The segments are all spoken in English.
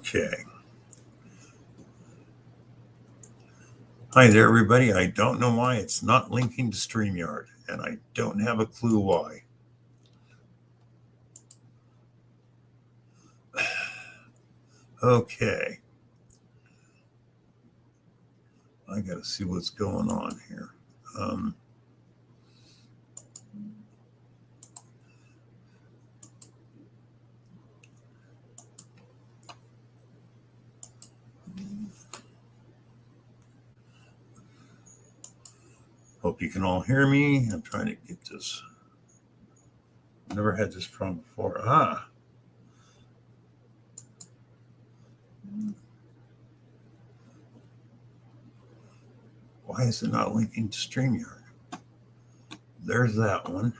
Okay. Hi there, everybody. I don't know why it's not linking to StreamYard, and I don't have a clue why. Okay. I got to see what's going on here. Hope you can all hear me. I'm trying to get this. Never had this problem before. Why is it not linking to StreamYard? There's that one.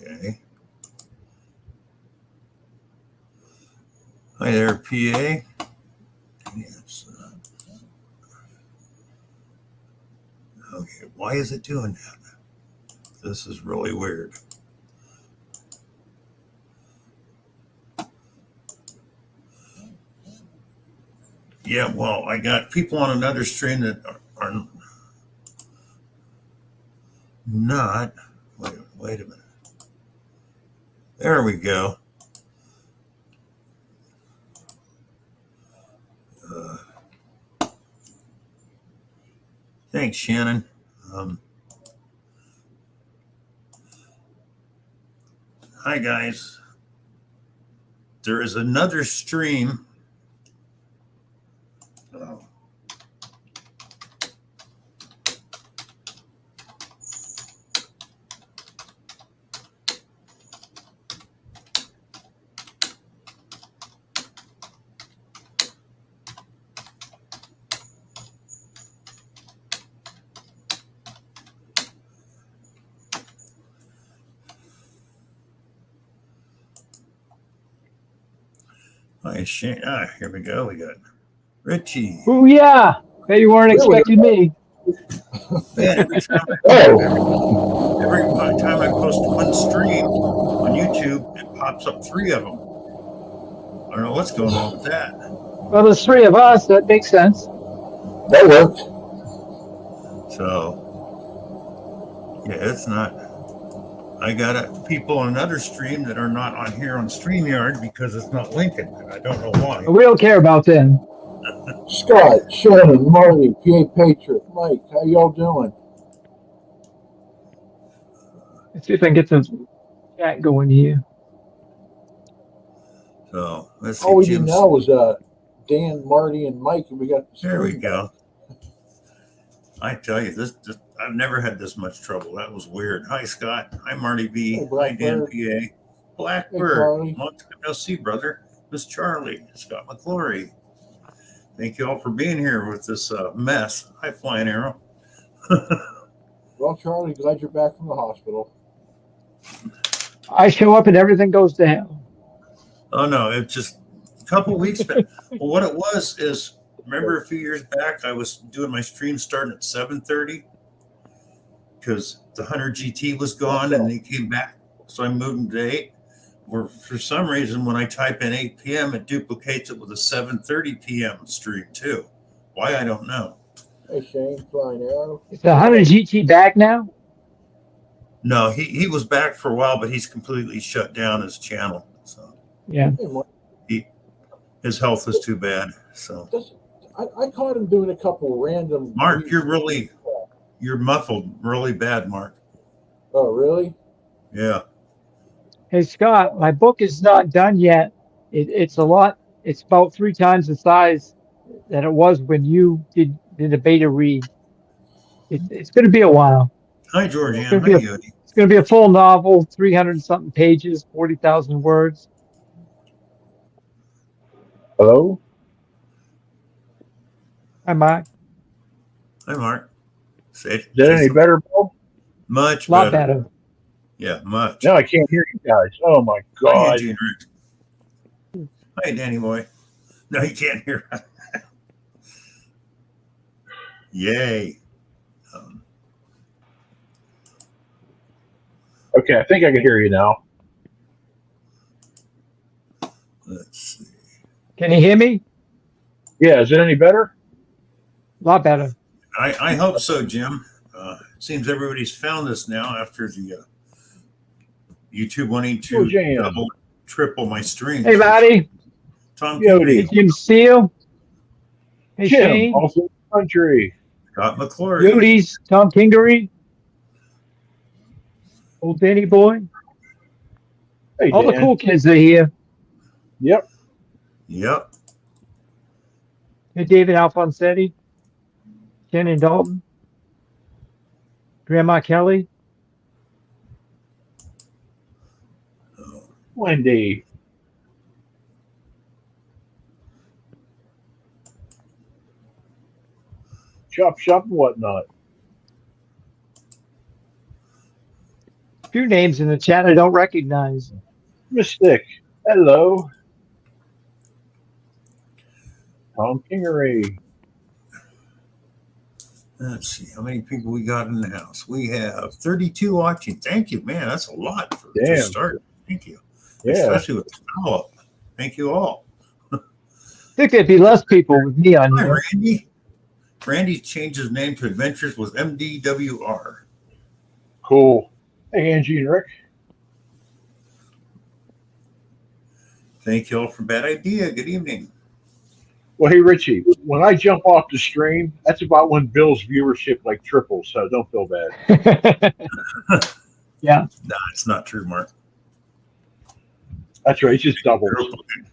Okay. Hi there, PA. Yes. Okay, why is it doing that? This is really weird. Yeah, well, I got people on another stream that are not. Wait a minute. There we go. Thanks, Shannon. Hi, guys. There is another stream. Oh. Hi, Shane. Here we go. We got Richie. Oh, yeah. Bet you weren't expecting me. Man, every time I post one stream on YouTube, it pops up 3 of them. I don't know what's going on with that. Well, there's 3 of us. That makes sense. That worked. So, yeah, it's not. I got people on another stream that are not on here on StreamYard because it's not linking, and I don't know why. We don't care about them. Scott, Shannon, Marty, PA Patriot, Mike, how y'all doing? Let's see if I can get the chat going here. So, let's see. All we need now is Dan, Marty, and Mike, and we got the There we go. I tell you, this I've never had this much trouble. That was weird. Hi, Scott. Hi, Marty B. Hey, Hi, Dan PA. Blackbird. Hey, Long time no see, brother. Miss Charlie. Scott McClory. Thank you all for being here with this mess. Hi, Flying Arrow. Well, Charlie, glad you're back from the hospital. I show up and everything goes to hell. Oh, no. It's just a couple weeks back. Well, what it was is, remember a few years back, I was doing my stream starting at 7:30 because the 100 GT was gone and they came back. So I moved them to 8. Or for some reason, when I type in 8 p.m., it duplicates it with a 7:30 p.m. stream too. Why, I don't know. Hey, Shane, Flying Arrow. Is the 100 GT back now? No, he was back for a while, but he's completely shut down his channel. So yeah, his health is too bad. So I caught him doing a couple random. Mark, you're muffled really bad, Mark. Oh, really? Yeah. Hey, Scott, my book is not done yet. It's a lot. It's about 3 times the size that it was when you did a beta read. It's going to be a while. Hi, Georgianne. It's going to be a full novel, 300-something pages, 40,000 words. Hello? Hi, Mark. Hi, Mark. Is that any better, Bill? Much better. A lot better. Yeah, much. No, I can't hear you guys. Oh, my God. Hi, Danny boy. No, you can't hear. Yay. Okay, I think I can hear you now. Let's see. Can you hear me? Yeah, is it any better? A lot better. I hope so, Jim. It seems everybody's found us now after the YouTube wanting Oh, to Jam. double, triple my streams. Hey, buddy. Tom Yodi. Hey, Kingery, Jim Steele. Hey, Jim, Shane. also in the country. Scott McClory, Yodes. Tom Kingery. Old Danny boy. Hey, All the Dan. cool kids are here. Yep. yep. Hey, David Alfonsetti. Shannon Dalton. Grandma Kelly. Wendy. Chop shop and whatnot. A few names in the chat I don't recognize. Mystic. Hello. Tom Kingery. Let's see how many people we got in the house. We have 32 watching. Thank you, man. That's a lot for to Damn. start. Thank you, Yeah. especially with the follow-up. Thank you all. I think there'd be less people with me on Hi, here. Randy. Randy changed his name to Adventures with MDWR. Cool. Hey, Angie and Rick. Thank you all for Bad Idea. Good evening. Well, hey, Richie, when I jump off the stream, that's about when Bill's viewership like triples, so don't feel bad. Yeah. No, it's not true, Mark. That's right. It's just doubles.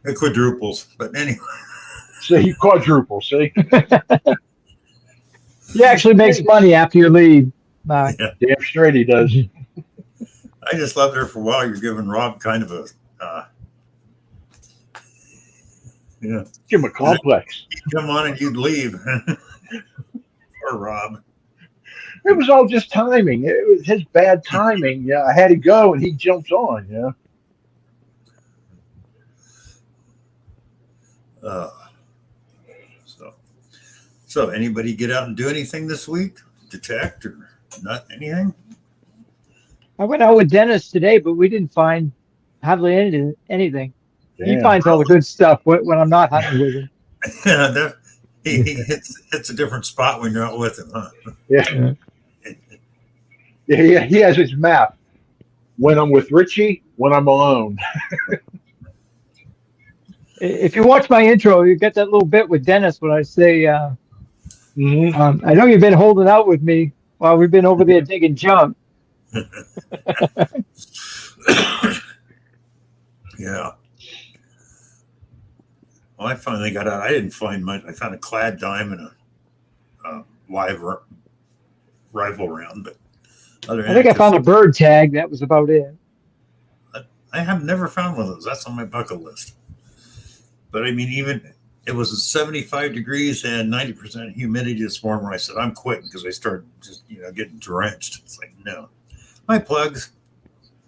It quadruples. But anyway, See, you quadruple, see? He actually makes money after you leave. yeah. Damn straight he does. I just left there for a while. You're giving Rob kind of a, yeah. Give him a complex. You'd come on and you'd leave. Or Rob. It was all just timing. It was his bad timing. Yeah, I had to go, and he jumps on. Yeah. So anybody get out and do anything this week? Detect or not anything? I went out with Dennis today, but we didn't find hardly anything. He Damn. finds all the good stuff when I'm not hunting with him. Yeah, he hits a different spot when you're out with him, huh? Yeah. Yeah, he has his map. When I'm with Richie, when I'm alone. If you watch my intro, you get that little bit with Dennis when I say, I know you've been holding out with me while we've been over there digging junk. Yeah. Well, I finally got out. I didn't find much. I found a clad dime and a live rifle round, but other than I think I that, found a bird tag. That was about it. I have never found one of those. That's on my bucket list. But I mean, even it was 75 degrees and 90% humidity this morning when I said I'm quitting because I started just getting drenched. It's like no. My plugs.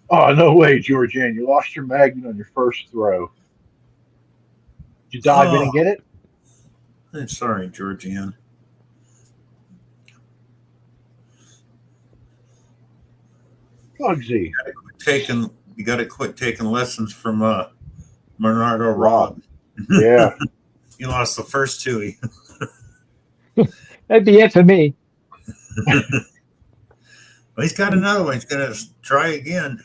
Oh, no way, Georgianne. You lost your magnet on your first throw. Did you dive in and get it? I'm sorry, Georgianne. Bugsy. You got to quit taking lessons from Bernardo Rob. Yeah. He lost the first two. That'd be it for me. Well, he's got another one. He's going to try again.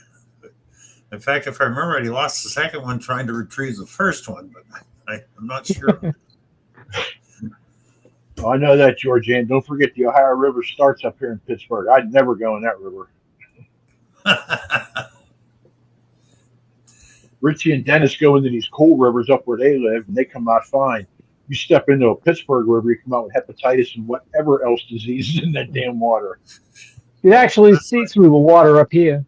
In fact, if I remember right, he lost the second one trying to retrieve the first one, but I'm not sure. Oh, I know that, Georgianne. Don't forget the Ohio River starts up here in Pittsburgh. I'd never go in that river. Richie and Dennis go into these cool rivers up where they live, and they come out fine. You step into a Pittsburgh river, you come out with hepatitis and whatever else diseases in that damn water. You actually see through the water up here.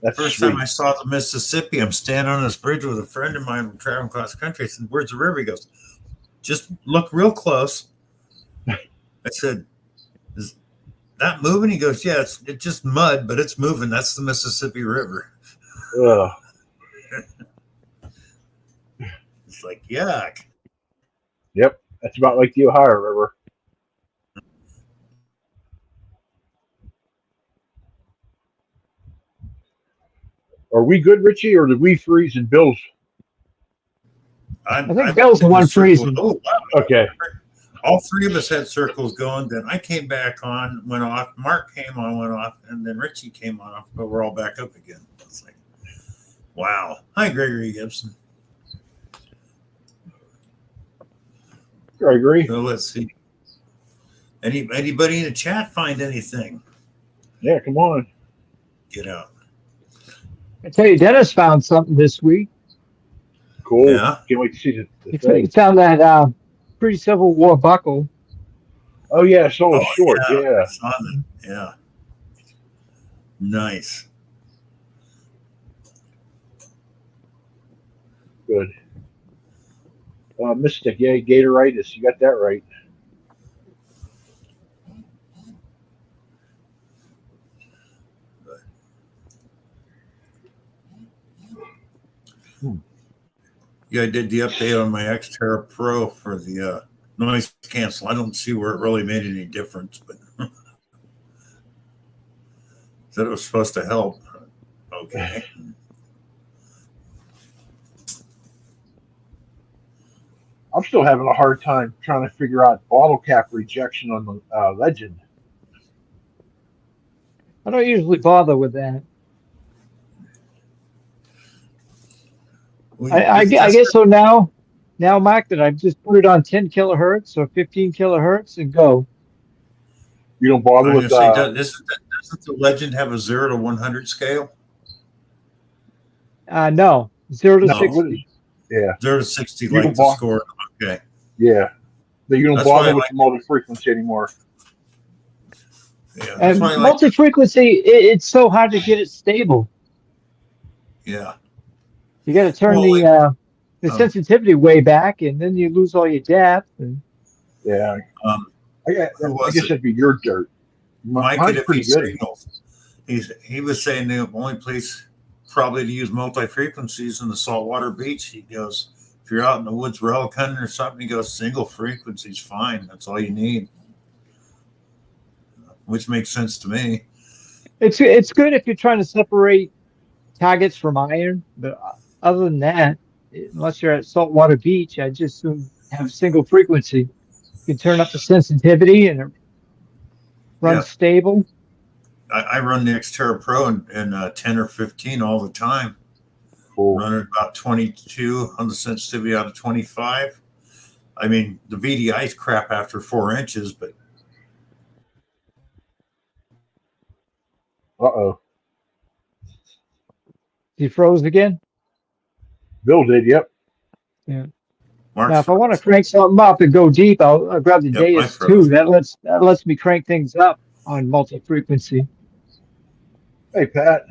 That's First sweet. time I saw the Mississippi, I'm standing on this bridge with a friend of mine traveling across country. I said, "Where's the river?" He goes, "Just look real close." I said, "Is that moving?" He goes, "Yeah, it's just mud, but it's moving. That's the Mississippi River." Ugh. It's like, yuck. Yep, that's about like the Ohio River. Are we good, Richie, or did we freeze and Bill's? I think Bill's the one freezing. Oh, wow. Okay. All three of us had circles going. Then I came back on, went off. Mark came on, went off, and then Richie came on off. But we're all back up again. It's like, wow. Hi, Gregory Gibson. Gregory. So let's see. Anybody in the chat find anything? Yeah, come on. Get out. I tell you, Dennis found something this week. Cool. Yeah. Can't wait to see the He thing. found that pre-Civil War buckle. Oh, yeah, I saw it short. Yeah. I saw that. Yeah. Nice. Good. Mystic, yeah, Gatoritis. You got that right. Yeah, I did the update on my Xterra Pro for the noise cancel. I don't see where it really made any difference, but said it was supposed to help. Okay. I'm still having a hard time trying to figure out bottle cap rejection on the Legend. I don't usually bother with that. I guess so now, Mike, that I've just put it on 10 kilohertz or 15 kilohertz and go. You don't bother with doesn't the Legend have a 0 to 100 scale? No, 0 to No, 60. Yeah. 0 to 60, You like the score. Okay. Yeah. You don't That's bother why with the multi-frequency anymore. Yeah. And multi-frequency, it's so hard to get it stable. Yeah. You got to turn the sensitivity way back, and then you lose all your depth. And, yeah. I guess it? that'd be your dirt. Mike, Mine's if pretty he good. signals, he was saying the only place probably to use multi-frequencies in the saltwater beach. He goes, if you're out in the woods relic hunting or something, he goes, single frequency's fine. That's all you need. Which makes sense to me. it's good if you're trying to separate targets from iron, but other than that, unless you're at saltwater beach, I just assume have single frequency. You can turn up the sensitivity and it runs stable. I run the Xterra Pro in 10 or 15 all the time. Cool. Running about 22 on the sensitivity out of 25. I mean, the VDI is crap after 4 inches, but Uh-oh. He froze again? Bill did, yep. Yeah. Mark's now, if I want to crank something up and go deep, I'll grab the Deus 2. That lets me crank things up on multi-frequency. Hey, Pat.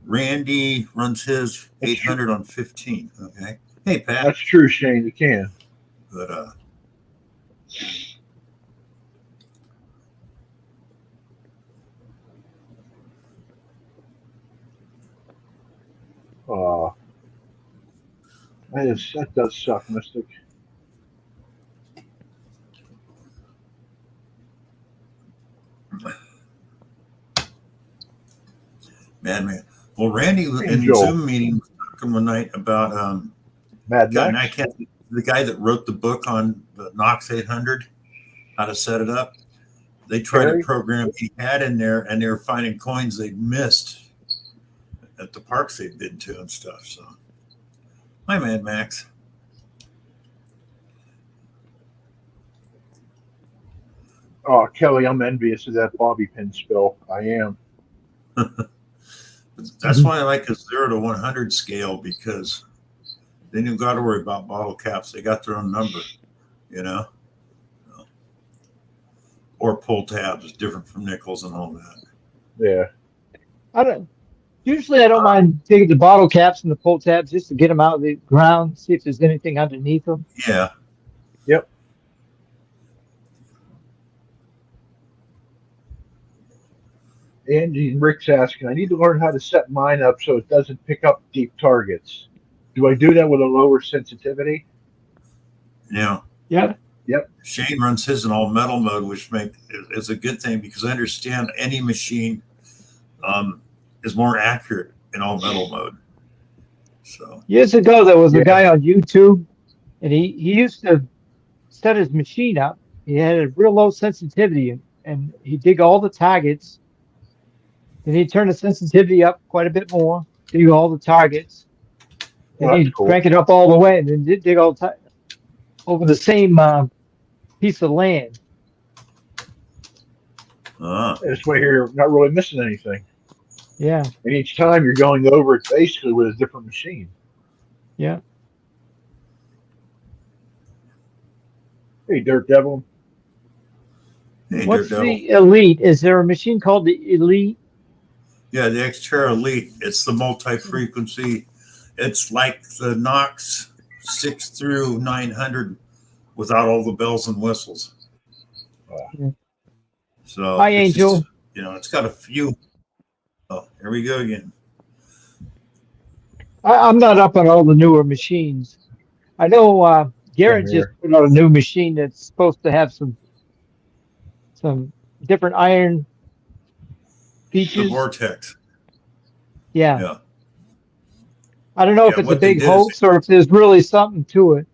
Randy runs his 800 on 15. Okay. Hey, Pat. That's true, Shane. You can. But that does suck, Mystic. man. Well, Randy in Joel. Zoom meeting was talking one night about Mad guy, Max? the guy that wrote the book on the Knox 800, how to set it up. They tried a program he had in there, and they were finding coins they'd missed at the parks they'd been to and stuff. So, hi, Mad Max. Oh, Kelly, I'm envious of that bobby pin spill. I am. That's why I like a 0 to 100 scale, because then you've got to worry about bottle caps. They got their own number, you know. Or pull tabs is different from nickels and all that. Yeah. Usually I don't mind taking the bottle caps and the pull tabs just to get them out of the ground, see if there's anything underneath them. Yeah. Yep. Angie and Rick's asking, I need to learn how to set mine up so it doesn't pick up deep targets. Do I do that with a lower sensitivity? Yeah. Yep. Yep. Shane runs his in all metal mode, which is a good thing, because I understand any machine is more accurate in all metal mode. So Years ago, there was Yeah. a guy on YouTube, and he used to set his machine up. He had a real low sensitivity, and he'd dig all the targets. Then he'd turn the sensitivity up quite a bit more, dig all the targets. Then Well, that's he'd cool. crank it up all the way, and then dig all over the same piece of land. This way here, you're not really missing anything. Yeah, And each time you're going over it basically with a different machine. yeah. Hey, Dirt Devil. hey, What's Daredevil. the Elite? Is there a machine called the Elite? Yeah, the Xterra Elite. It's the multi-frequency. It's like the Knox 6 through 900 without all the bells and whistles. Yeah. So Hi, it's Angel. just, it's got a few. Oh, here we go again. I'm not up on all the newer machines. I know Garrett Same just here. put out a new machine that's supposed to have some different iron The features. Vortex. Yeah. Yeah. I don't know if Yeah, it's a what they big did is hoax or if there's really something to it.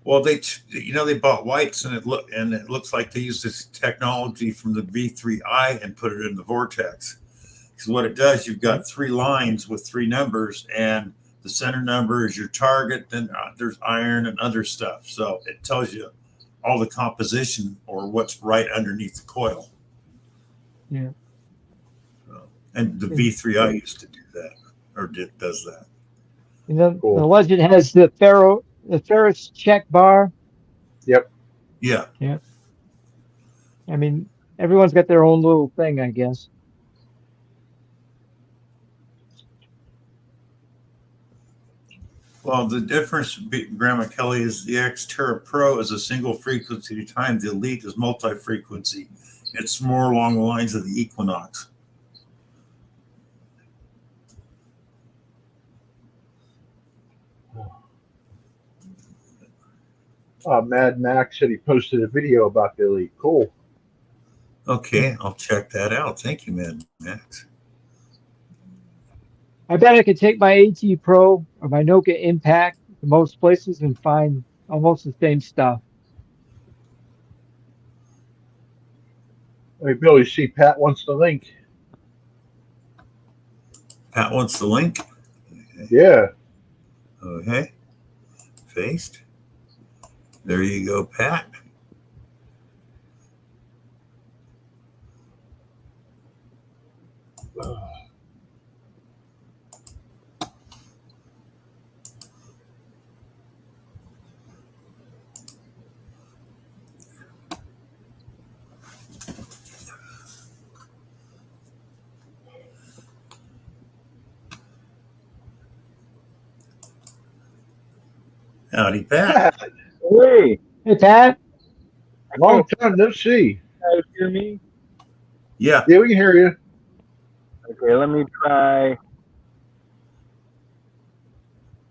Well, they bought whites, and it looks like they used this technology from the V3i and put it in the Vortex. Because what it does, you've got 3 lines with 3 numbers, and the center number is your target. Then there's iron and other stuff, so it tells you all the composition or what's right underneath the coil. Yeah. And the V3i used to do that, or does that. You know, Cool. the Legend has the ferrous check bar. Yep. Yeah. Yeah. I mean, everyone's got their own little thing, I guess. Well, the difference, Grandma Kelly, is the Xterra Pro is a single frequency time. The Elite is multi-frequency. It's more along the lines of the Equinox. Mad Max said he posted a video about the Elite. Cool. Okay, I'll check that out. Thank you, man, Max. I bet I could take my AT Pro or my Nokia Impact to most places and find almost the same stuff. Hey, Billy, see, Pat wants the link. Pat wants the link. Yeah. Okay, faced. There you go, Pat. Howdy, Pat. Hey, Hey, Pat. Long time no see. guys hear me? Yeah, Yeah, we can hear you. Okay, let me try.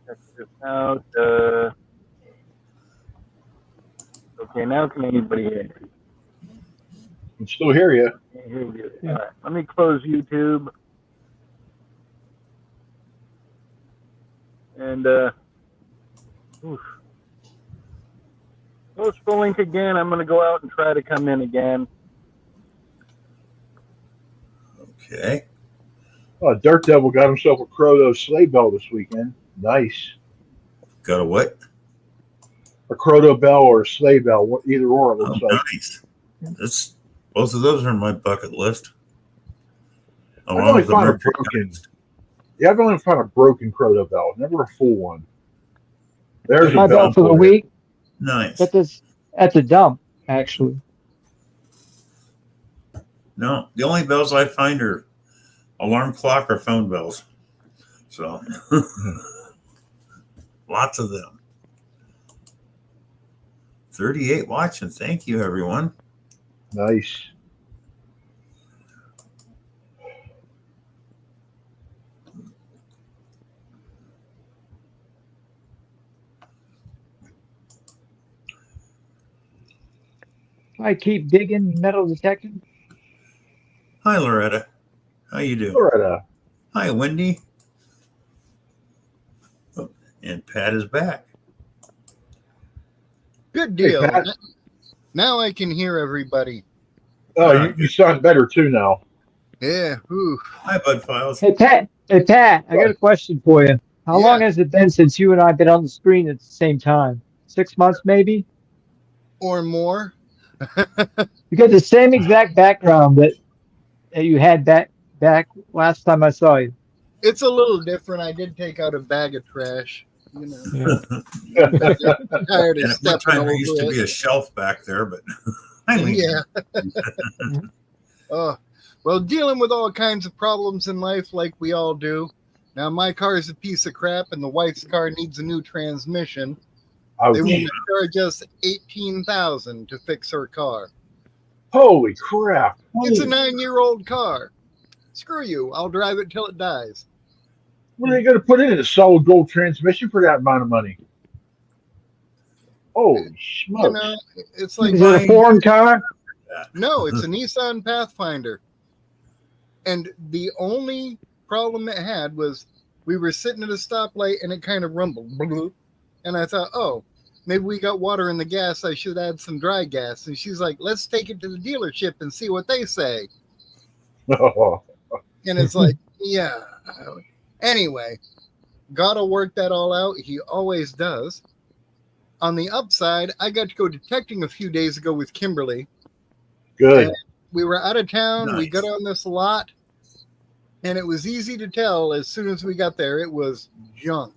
Check this out. Okay, now can anybody hear me? I can still hear you. Can't hear you. Yeah. All right, let me close YouTube. And, oof. Post the link again. I'm going to go out and try to come in again. okay. Oh, Dirt Devil got himself a Croto sleigh bell this weekend. Nice. Got a what? A Croto bell or a sleigh bell, either or, it Oh, looks like. nice. That's, both of those are on my bucket list. I've Along only with the found a Mercury. broken. Yeah, I've only found a broken Croto bell, never a full one. There's My a bell bell for the for you. week. Nice. Got this at the dump, actually. No, the only bells I find are alarm clock or phone bells. So lots of them. 38 watching. Thank you, everyone. Nice. I keep digging metal detection. Hi, Loretta. How you doing? Loretta. Hi, Wendy. Oh, and Pat is back. Good Hey, deal. Pat. Now I can hear everybody. Oh, you sound better too now. Yeah. Ooh. Hi, Bud Files. Hey Pat, I got a question for you. How long has it been since you and I have been on the screen at the same time? 6 months, maybe? Or more. You got the same exact background that you had back last time I saw you. It's a little different. I did take out a bag of trash. You know, Yeah. I'm tired of And at one stepping time, over there used to it. be a shelf back there, but I mean, Yeah. Well, dealing with all kinds of problems in life like we all do. Now, my car is a piece of crap, and the wife's car needs a new transmission. Ouch. They want to charge us $18,000 to fix her car. Holy crap. It's a 9-year-old car. Screw you. I'll drive it till it dies. What are they going to put in it? A solid gold transmission for that amount of money? Holy smokes. You know, it's like Is it a foreign car? no, it's a Nissan Pathfinder. And the only problem it had was we were sitting at a stoplight and it kind of rumbled. And I thought, oh, maybe we got water in the gas. I should add some dry gas. And she's like, let's take it to the dealership and see what they say. Oh, And it's like, yeah. Anyway, gotta work that all out. He always does. On the upside, I got to go detecting a few days ago with Kimberly. good. And we were out of town. We Nice. got on this lot. And it was easy to tell as soon as we got there, it was junk.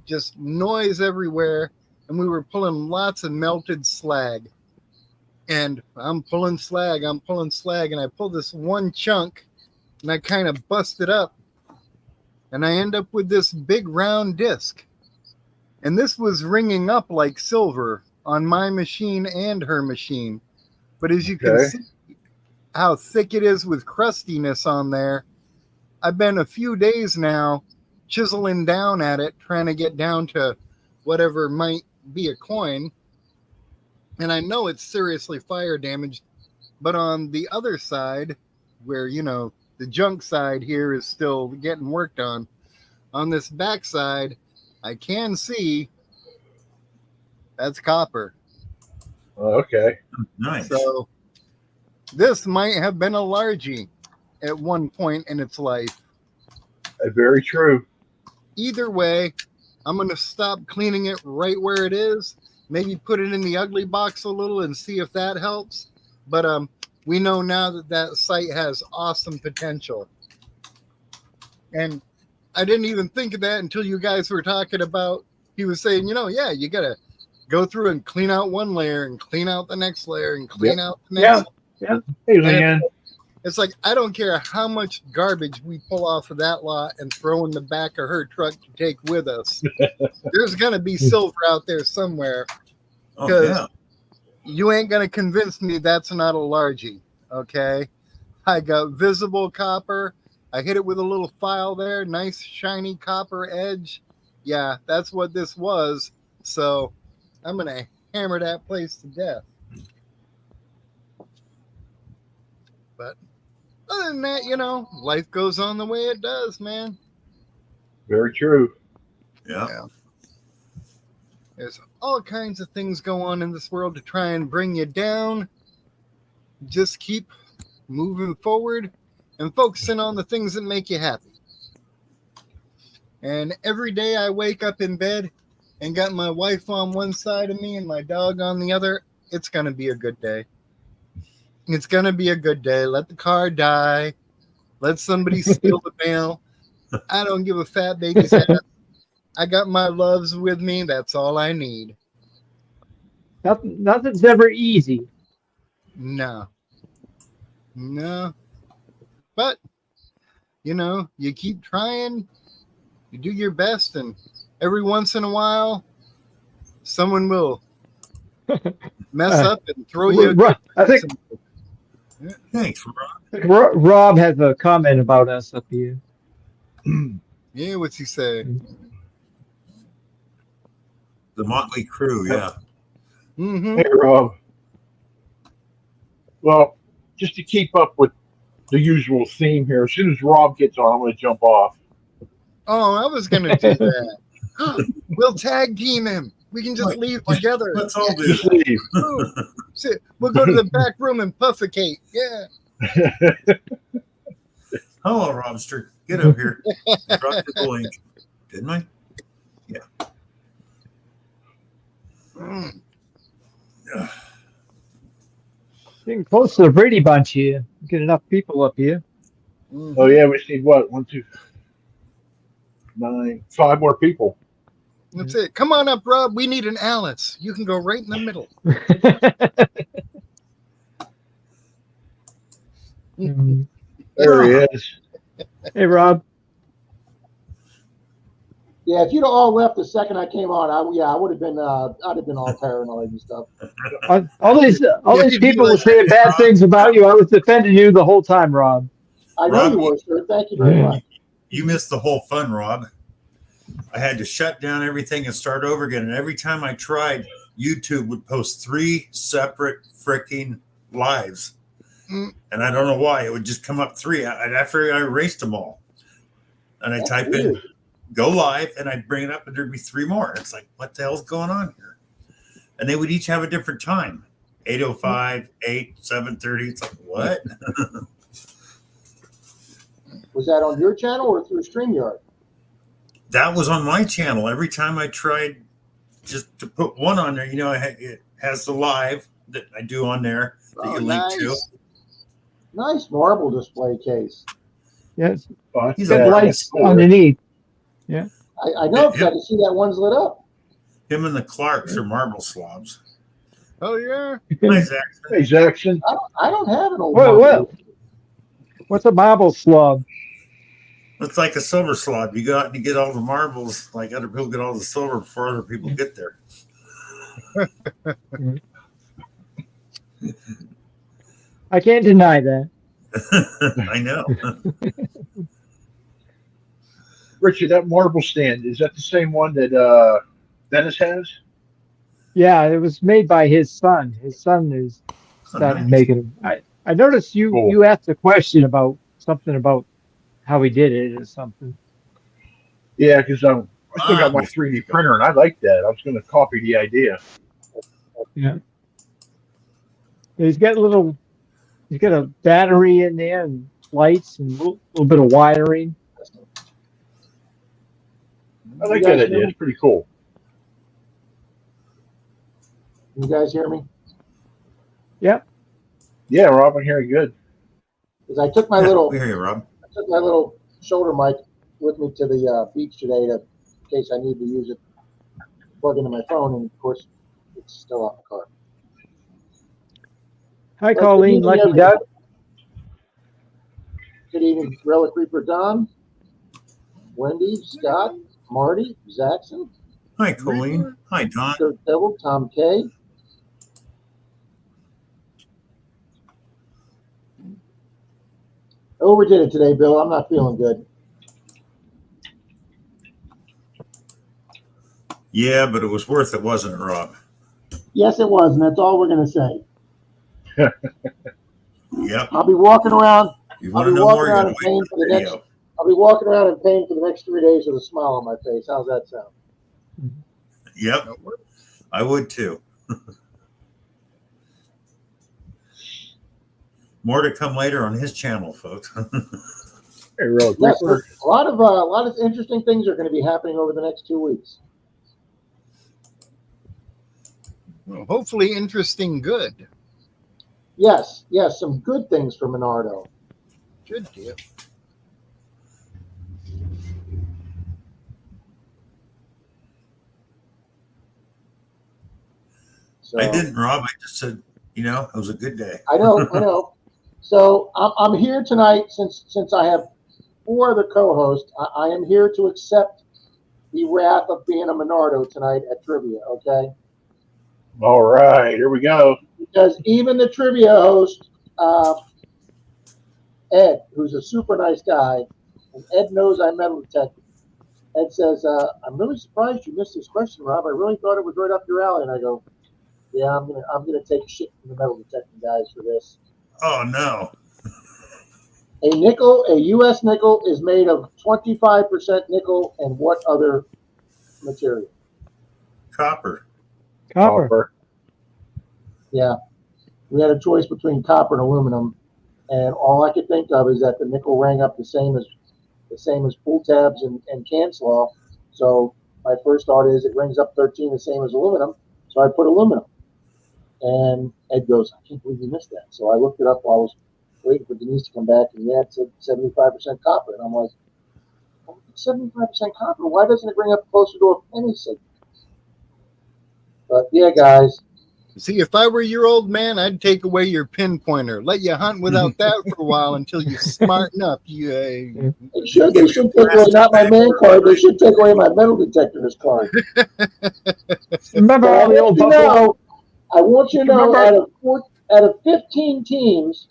Just noise everywhere. And we were pulling lots of melted slag. And I'm pulling slag. And I pulled this one chunk and I kind of busted up. And I end up with this big round disc. And this was ringing up like silver on my machine and her machine. But as you can Okay. see how thick it is with crustiness on there, I've been a few days now chiseling down at it, trying to get down to whatever might be a coin. And I know it's seriously fire damaged. But on the other side, where, you know, the junk side here is still getting worked on this back side, I can see that's copper. Okay. nice. So this might have been a largie at one point in its life. Very true. Either way, I'm going to stop cleaning it right where it is. Maybe put it in the ugly box a little and see if that helps. But we know now that that site has awesome potential. And I didn't even think of that until you guys were talking about, he was saying, you know, yeah, you got to go through and clean out one layer and clean out the next layer and clean out the next. Yeah. Hey, Leanne. It's like, I don't care how much garbage we pull off of that lot and throw in the back of her truck to take with us. There's going to be silver out there somewhere. Oh, yeah. You ain't going to convince me that's not a largie, okay? I got visible copper. I hit it with a little file there. Nice, shiny copper edge. Yeah, that's what this was. So I'm going to hammer that place to death. But other than that, you know, life goes on the way it does, man. Very true. Yeah. There's all kinds of things go on in this world to try and bring you down. Just keep moving forward and focusing on the things that make you happy. And every day I wake up in bed and got my wife on one side of me and my dog on the other, it's going to be a good day. It's going to be a good day. Let the car die. Let somebody steal the mail. I don't give a fat baby's ass. I got my loves with me. That's all I need. Nothing's ever easy. No. But, you know, you keep trying. You do your best. And every once in a while, someone will mess up and throw you. I think Thanks, Rob. Rob has a comment about us up here. Yeah, what's he say? The Motley Crew, yeah. Mm-hmm. Hey, Rob. Well, just to keep up with the usual theme here. As soon as Rob gets on, I'm going to jump off. Oh, I was going to do that. We'll tag team him. We can just leave together. Let's all do Just that. leave. Ooh, sit. We'll go to the back room and puffecate. Yeah. Hello, Robster. Get up here. I dropped the link. Didn't I? Yeah. Mm. Getting close to the Brady Bunch here. Get enough people up here. Mhm. Oh, yeah, we just need what? 1, 2, 9, 5 more people. That's it. Come on up, Rob. We need an Alice. You can go right in the middle. There he is. Hey, Rob. Yeah, if you'd have all left the second I came on, I would have been, I'd have been all paranoid and stuff. All these you'd be people were like, saying bad Rob. things about you. I was defending you the whole time, Rob. I know Rob, you were, sir. Thank you very much. You missed the whole fun, Rob. I had to shut down everything and start over again. And every time I tried, YouTube would post 3 separate freaking lives. Mm. And I don't know why. It would just come up 3. After I erased them all. And I That's type weird. in go live and I'd bring it up and there'd be 3 more. It's like, what the hell's going on here? And they would each have a different time. 8:05, 8, 7:30. It's like, what? Was that on your channel or through StreamYard? That was on my channel. Every time I tried just to put one on there, it has the live that I do on there that Oh, you link nice. to. Nice marble display case. Yes, Oh, He's got a lights cool. underneath. I know because I can see that one's lit up. Him and the Clarks are marble slobs. Oh, yeah. Hi, Zach. Hey, Jackson. I don't have an old Wait, marble. what's a marble slab? It's like a silver slob. You go out and you get all the marbles, like other people get all the silver before other people get there. I can't deny that. I know. Richard, that marble stand, is that the same one that Dennis has? Yeah, it was made by his son. His son is started nice. making them. I noticed you Cool. you asked a question about something about how he did it or something. Yeah, because I still got my 3D printer, and I like that. I was going to copy the idea. Yeah. He's got a battery in there and lights and a little bit of wiring. I like You guys that hear idea. me? It's pretty cool. You guys hear me? Yeah, Rob, I'm hearing good. Because I took my Yeah, little we hear you, Rob. shoulder mic with me to the beach today in case I need to use it, plug into my phone, and of course it's still out in the car. Hi, Good Colleen, evening, Lucky everybody. Doug. Good evening, Relic Reaper Don, Wendy, Scott, Marty, Zaxon, Hi, Colleen. Hi, Don. Dirk Devil, Tom K. Overdid it today, Bill. I'm not feeling good. Yeah, but it was worth it, wasn't it, Rob? Yes, it was, and that's all we're going to say. Yep. I'll be walking around. You I'll want to be know walking more? You around got in to pain wait for for the the next. video. I'll be walking around in pain for the next 3 days with a smile on my face. How's that sound? Yep, I would too. More to come later on his channel, folks. Hey, real Yes, quick. a lot of interesting things are going to be happening over the next 2 weeks. Well, hopefully interesting good. Yes, some good things for Menardo. Good deal. So I didn't, Rob. I just said, it was a good day. I know. So I'm here tonight since I have 4 other co-hosts. I am here to accept the wrath of being a Menardo tonight at trivia. Okay. All right, here we go. Because even the trivia host, Ed, who's a super nice guy, and Ed knows I metal detect. Ed says, "I'm really surprised you missed this question, Rob. I really thought it was right up your alley." And I go, "Yeah, I'm gonna take shit from the metal detecting guys for this." Oh no. A nickel, a U.S. nickel, is made of 25% nickel and what other material? Copper. Copper. Yeah, we had a choice between copper and aluminum, and all I could think of is that the nickel rang up the same as pull tabs and can slaw. So my first thought is it rings up 13 the same as aluminum, so I put aluminum. And Ed goes, I can't believe you missed that. So I looked it up while I was waiting for Denise to come back, and yeah, it said 75% copper. And I'm like, well, it's 75% copper. Why doesn't it bring up closer to a penny signal? But yeah, guys. See, if I were your old man, I'd take away your pinpointer. Let you hunt without that for a while until you smarten up. They should take away not my man card. They should take away my metal detector's card. Remember all the old Buffalo? I want you to know, out of 15 teams,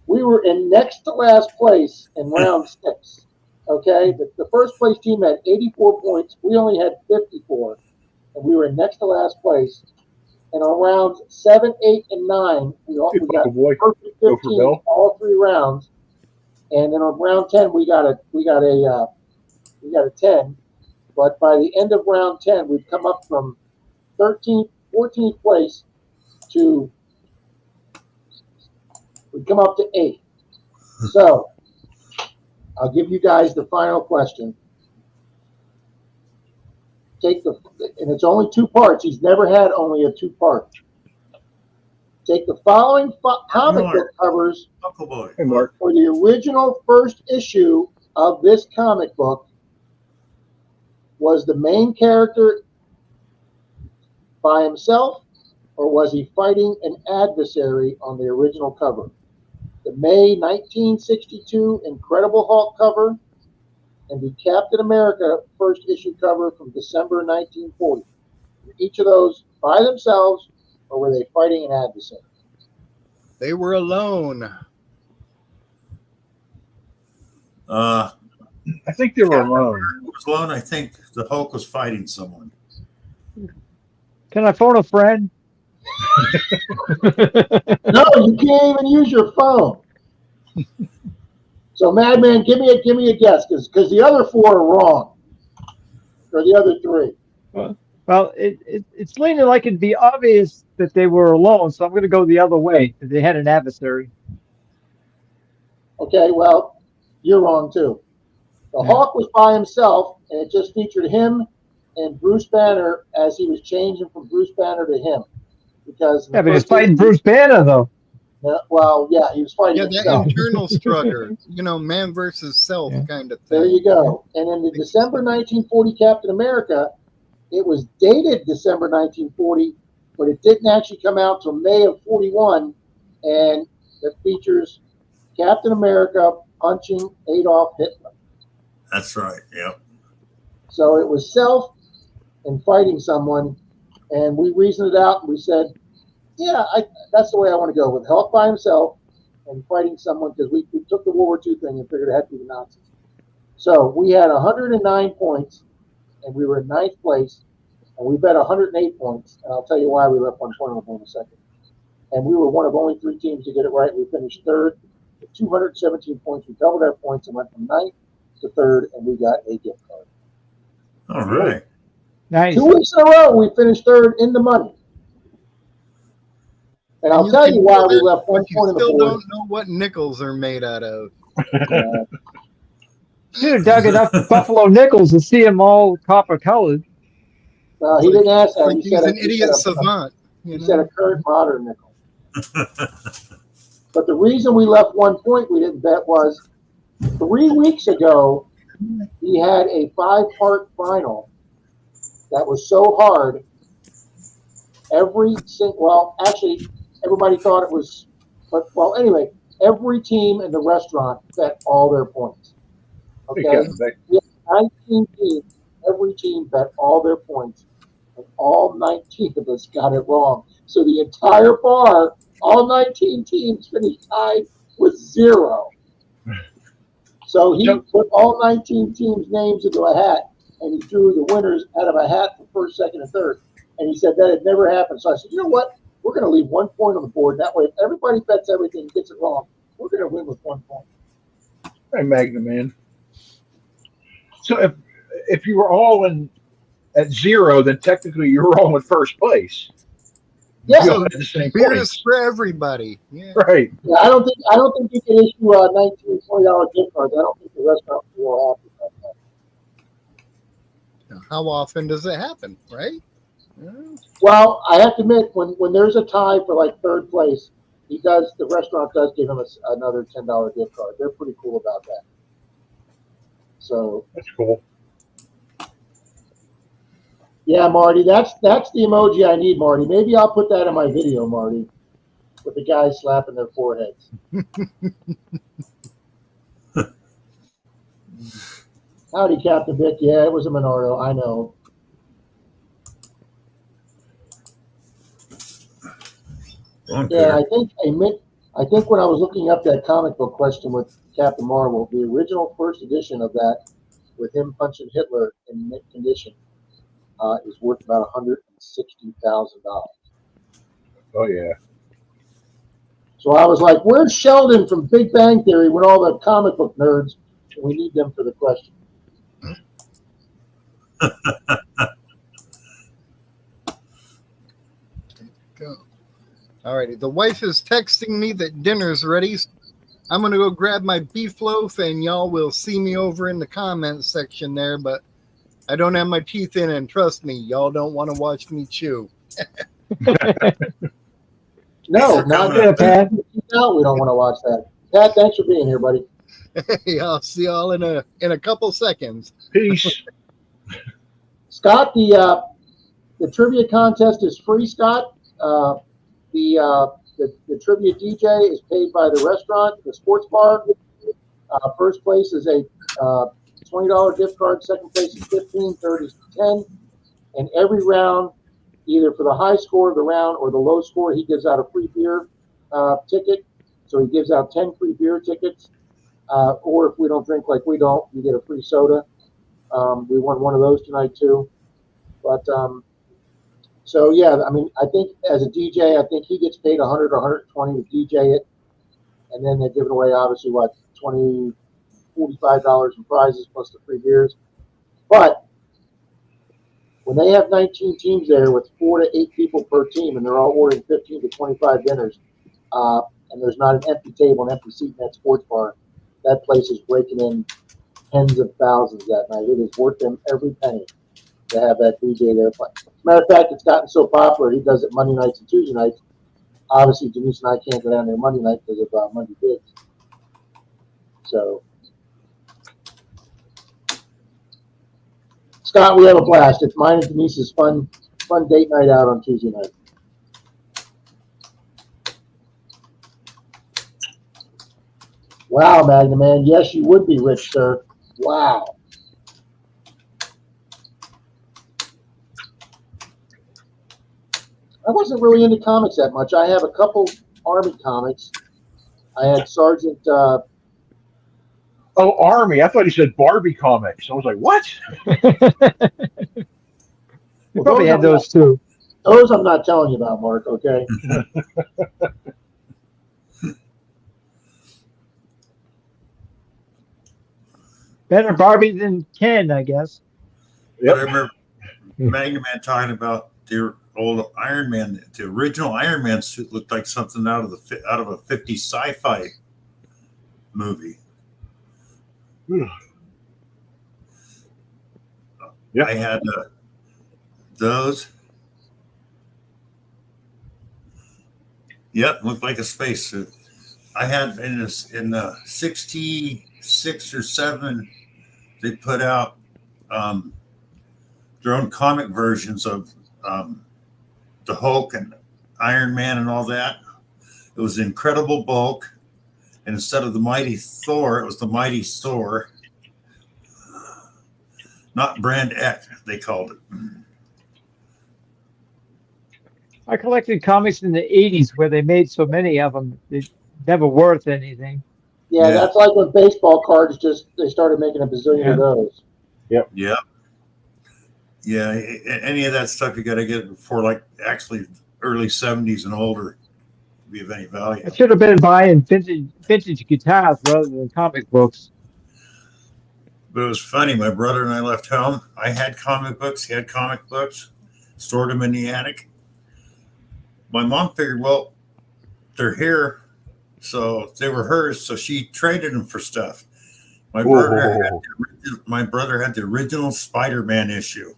we were in next to last place in round 6. Okay, the first place team had 84 points. We only had 54, and we were in next to last place. And on rounds 7, 8, and 9, we got perfect 15 all 3 rounds. And then on round 10, we got a 10. But by the end of round 10, we've come up from 13th, 14th place to we come up to 8th. So I'll give you guys the final question. And it's only 2 parts. He's never had only a 2-part. Take the following comic book covers for the original first issue of this comic book. Was the main character by himself, or was he fighting an adversary on the original cover? The May 1962 Incredible Hulk cover and the Captain America first issue cover from December 1940. Were each of those by themselves, or were they fighting an adversary? They were alone. I think they were alone. Was alone. I think the Hulk was fighting someone. Can I phone a friend? No, you can't even use your phone. So, Madman, give me a guess, because the other 4 are wrong, or the other 3. Well, it's leaning like it'd be obvious that they were alone, so I'm going to go the other way, that they had an adversary. Okay, well, you're wrong too. The Hawk was by himself, and it just featured him and Bruce Banner as he was changing from Bruce Banner to him. Because but he's fighting Bruce Banner, though. Well, yeah, he was fighting himself. That internal struggle, man versus self kind of thing. There you go. And in the December 1940 Captain America, it was dated December 1940, but it didn't actually come out till May of 41, and it features Captain America punching Adolf Hitler. That's right, yeah. So it was self and fighting someone, and we reasoned it out, and we said, yeah, that's the way I want to go, with Hulk by himself and fighting someone, because we took the World War II thing and figured it had to be the Nazis. So we had 109 points, and we were in 9th place, and we bet 108 points, and I'll tell you why we left 1 point on the board in a second. And we were one of only 3 teams to get it right. We finished 3rd with 217 points. We doubled our points and went from 9th to 3rd, and we got a gift card. All right. Nice. 2 weeks in a row, we finished 3rd in the money. And I'll tell you why we left 1 point on the board. You still don't know what nickels are made out of. Should have dug enough Buffalo nickels to see them all copper colored. He didn't ask that. He's an idiot savant. He said a current modern nickel. But the reason we left 1 point we didn't bet was 3 weeks ago, he had a 5-part final that was so hard. Actually, everybody thought it was, anyway, every team in the restaurant bet all their points. Okay? We had 19 teams. Every team bet all their points, and all 19 of us got it wrong. So the entire bar, all 19 teams finished tied with 0. So he put all 19 teams' names into a hat, and he drew the winners out of a hat for first, second, and third. And he said that had never happened. So I said, you know what? We're going to leave 1 point on the board. That way, if everybody bets everything and gets it wrong, We're going to win with 1 point. Hey, Magnum Man. So if you were all in at 0, then technically you were all in first place. Yeah, You all had the same Beers points. for everybody. Yeah. Right. yeah. I don't think you can issue $19, $20 gift cards. I don't think the restaurant will be real happy about that. How often does it happen, right? Yeah. Well, I have to admit, when there's a tie for like third place, the restaurant does give him another $10 gift card. They're pretty cool about that. So That's cool. yeah, Marty, that's the emoji I need, Marty. Maybe I'll put that in my video, Marty, with the guys slapping their foreheads. Howdy, Captain Vic. Yeah, it was a Monardo. I know. Yeah, I think when I was looking up that comic book question with Captain Marvel, the original first edition of that with him punching Hitler in mint condition is worth about $160,000. Oh, yeah. So I was like, "Where's Sheldon from Big Bang Theory when all the comic book nerds? We need them for the question." Go. All righty. The wife is texting me that dinner's ready. I'm going to go grab my beef loaf, and y'all will see me over in the comments section there, but I don't have my teeth in, and trust me, y'all don't want to watch me chew. No, not Yeah, Pat. No, we don't want to watch that. Pat, thanks for being here, buddy. Hey, I'll see y'all in a couple seconds. Peace. Scott, the trivia contest is free, Scott. The trivia DJ is paid by the restaurant, the sports bar. First place is a $20 gift card. Second place is $15, third is $10. And every round, either for the high score of the round or the low score, he gives out a free beer ticket. So he gives out 10 free beer tickets. Or if we don't drink like we don't, you get a free soda. We won one of those tonight too. But so yeah, I mean, I think as a DJ, I think he gets paid 100 or 120 to DJ it, and then they're giving away obviously what $20, $45 in prizes plus the free beers. But when they have 19 teams there with 4 to 8 people per team, and they're all ordering 15 to 25 dinners, and there's not an empty table, an empty seat in that sports bar, that place is raking in tens of thousands that night. It is worth them every penny to have that DJ there play. As a matter of fact, it's gotten so popular, he does it Monday nights and Tuesday nights. Obviously, Denise and I can't go down there Monday night because of Monday bids. So, Scott, we have a blast. It's mine and Denise's fun date night out on Tuesday night. Wow, Magna Man. Yes, you would be rich, sir. Wow. I wasn't really into comics that much. I have a couple Army comics. I had Sergeant. Oh, Army. I thought he said Barbie comics. I was like, what? You probably had those too. Those I'm not telling you about, Mark, okay? Better Barbie than Ken, I guess. Yep. I remember Magna Man talking about the old Iron Man. The original Iron Man suit looked like something out of a 50s sci-fi movie. Yeah. I had those. Yep, looked like a spacesuit. I had in the 66 or 7, they put out their own comic versions of the Hulk and Iron Man and all that. It was Incredible Bulk, and instead of the Mighty Thor, it was the Mighty Thor. Not Brand X, they called it. I collected comics in the 80s where they made so many of them, they're never worth anything. Yeah, Yeah. that's like when baseball cards they started making a bazillion of those. Yeah. Yeah, any of that stuff you got to get before like actually early 70s and older. be of any value. I should have been buying vintage guitars rather than comic books. But it was funny. My brother and I left home. I had comic books. He had comic books. Stored them in the attic. My mom figured, well, they're here, so they were hers. So she traded them for stuff. My brother had the original Spider-Man issue.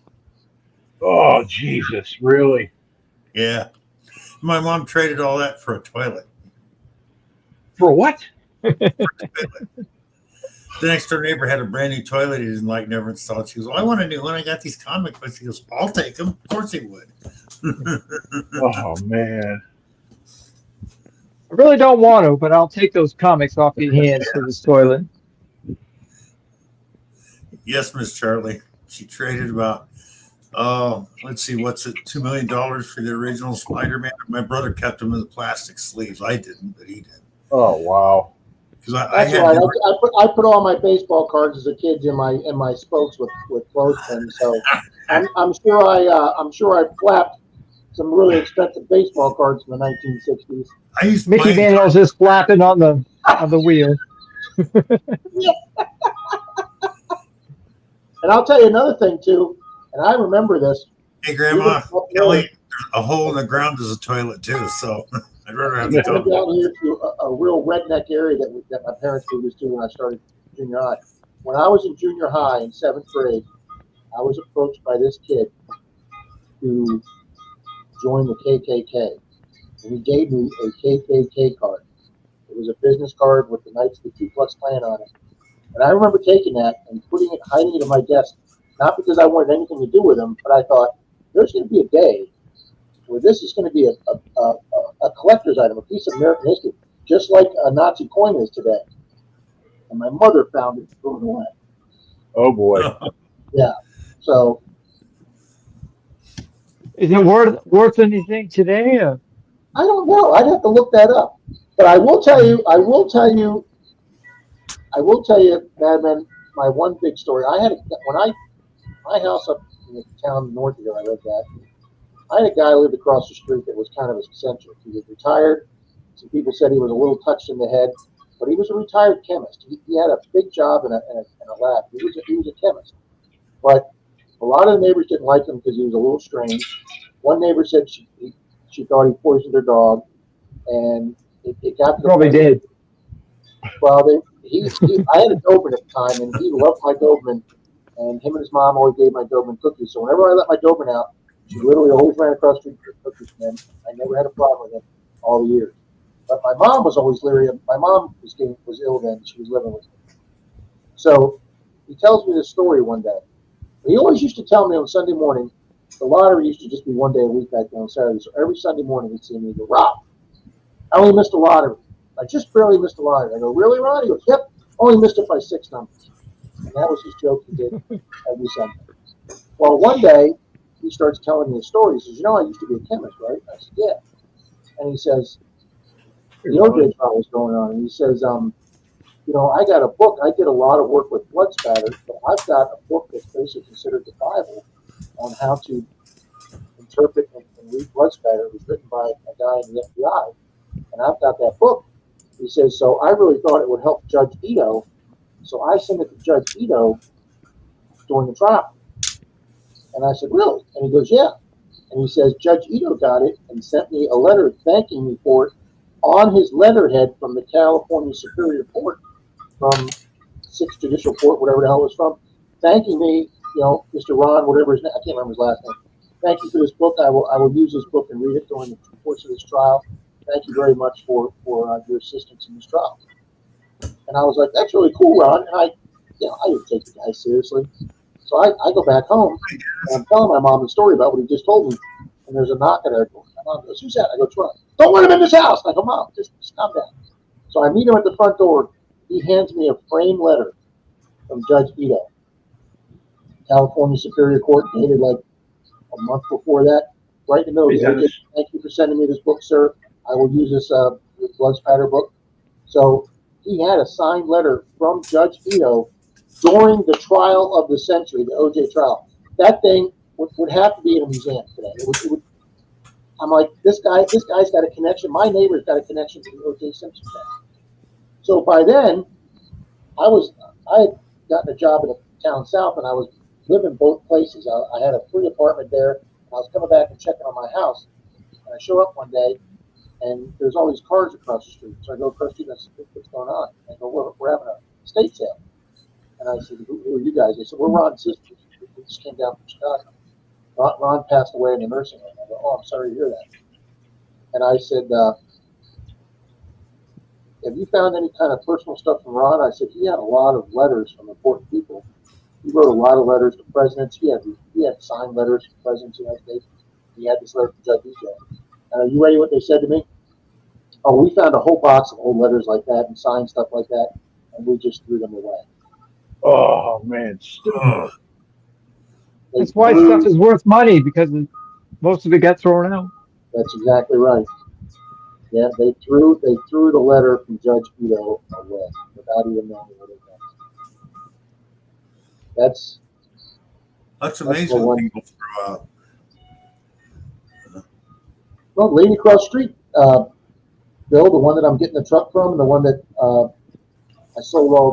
Oh, Jesus, really? Yeah. My mom traded all that for a toilet. For what? The next door neighbor had a brand new toilet he didn't like, never installed. She goes, well, I want a new one. I got these comic books. He goes, I'll take them. Of course he would. Oh, man. I really don't want to, but I'll take those comics off your hands for this toilet. Yes, Miss Charlie. She traded about, let's see, what's it, $2 million for the original Spider-Man. My brother kept them in the plastic sleeves. I didn't, but he did. Oh, wow. That's right. I put all my baseball cards as a kid in my spokes with clothespins. So I'm sure I flapped some really expensive baseball cards in the 1960s. I used Mickey Mantle's just flapping on the wheel. And I'll tell you another thing too, and I remember this. Hey, Grandma, Kelly, a hole in the ground is a toilet too, so I'd rather have the I went toilet. down here to a real redneck area that my parents moved us to when I started junior high. When I was in junior high in 7th grade, I was approached by this kid to join the KKK. And he gave me a KKK card. It was a business card with the Knights of the Ku Klux Klan on it. And I remember taking that and hiding it in my desk, not because I wanted anything to do with them, but I thought, there's going to be a day where this is going to be a collector's item, a piece of American history, just like a Nazi coin is today. And my mother found it and threw it away. Oh, boy. Yeah. So. Is it worth anything today? Or? I don't know. I'd have to look that up. But I will tell you, Madman, my one big story. My house up in the town north of here I lived at, I had a guy who lived across the street that was kind of eccentric. He was retired. Some people said he was a little touched in the head, but he was a retired chemist. He had a big job in a lab. He was a chemist. But a lot of the neighbors didn't like him because he was a little strange. One neighbor said she thought he poisoned her dog, and it got to the Probably did. Well, I had a Doberman at the time, and he loved my Doberman, and him and his mom always gave my Doberman cookies. So whenever I let my Doberman out, she literally always ran across the street for cookies from him. I never had a problem with him all the years. But my mom was always leery. My mom was ill then. She was living with me. So he tells me this story one day. He always used to tell me on Sunday morning, the lottery used to just be one day a week back then on Saturday. So every Sunday morning he'd see me and go, Rob, I only missed the lottery. I just barely missed the lottery. I go, really, Ron? He goes, yep, only missed it by 6 numbers. And that was his joke he did every Sunday. Well, one day he starts telling me a story. He says, I used to be a chemist, right? I said, yeah. And he says, the OJ trial was going on. And he says, I got a book. I did a lot of work with blood spatter, but I've got a book that's basically considered the Bible on how to interpret and read blood spatter. It was written by a guy in the FBI, and I've got that book. He says, so I really thought it would help Judge Ito, so I sent it to Judge Ito during the trial. And I said, really? And he goes, yeah. And he says, Judge Ito got it and sent me a letter thanking me for it on his letterhead from the California Superior Court, from 6th Judicial Court, whatever the hell it was from, thanking me, Mr. Ron, whatever his name, I can't remember his last name. Thank you for this book. I will use this book and read it during the course of this trial. Thank you very much for your assistance in this trial. And I was like, that's really cool, Ron. And I didn't take the guy seriously. So I go back home and I'm telling my mom the story about what he just told me. And there's a knock at our door. My mom goes, who's that? I go, Ron. Don't let him in this house. I go, Mom, just calm down. So I meet him at the front door. He hands me a framed letter from Judge Ito, California Superior Court, dated like a month before that. Right in the middle of the day. Thank you for sending me this book, sir. I will use this blood spatter book. So he had a signed letter from Judge Ito during the trial of the century, the OJ trial. That thing would have to be in a museum today. I'm like, this guy's got a connection. My neighbor's got a connection to the O.J. Simpson family. So by then, I had gotten a job in a town south, and I was living both places. I had a free apartment there, and I was coming back and checking on my house. And I show up one day, and there's all these cars across the street. So I go across the street, and I said, what's going on? And I go, we're having a estate sale. And I said, who are you guys? They said, we're Ron's sisters. We just came down from Chicago. Ron passed away in the nursing home. I go, oh, I'm sorry to hear that. And I said, have you found any kind of personal stuff from Ron? I said, he had a lot of letters from important people. He wrote a lot of letters to presidents. He had signed letters to presidents of the United States. He had this letter from Judge EJ. And are you ready what they said to me? Oh, we found a whole box of old letters like that and signed stuff like that, and we just threw them away. Oh, man. That's why stuff is worth money, because most of it got thrown out. That's exactly right. Yeah, they threw the letter from Judge Ito away without even knowing what it was. That's amazing what people throw out. Well, the lady across the street, Bill, the one that I'm getting the truck from, the one that I sold all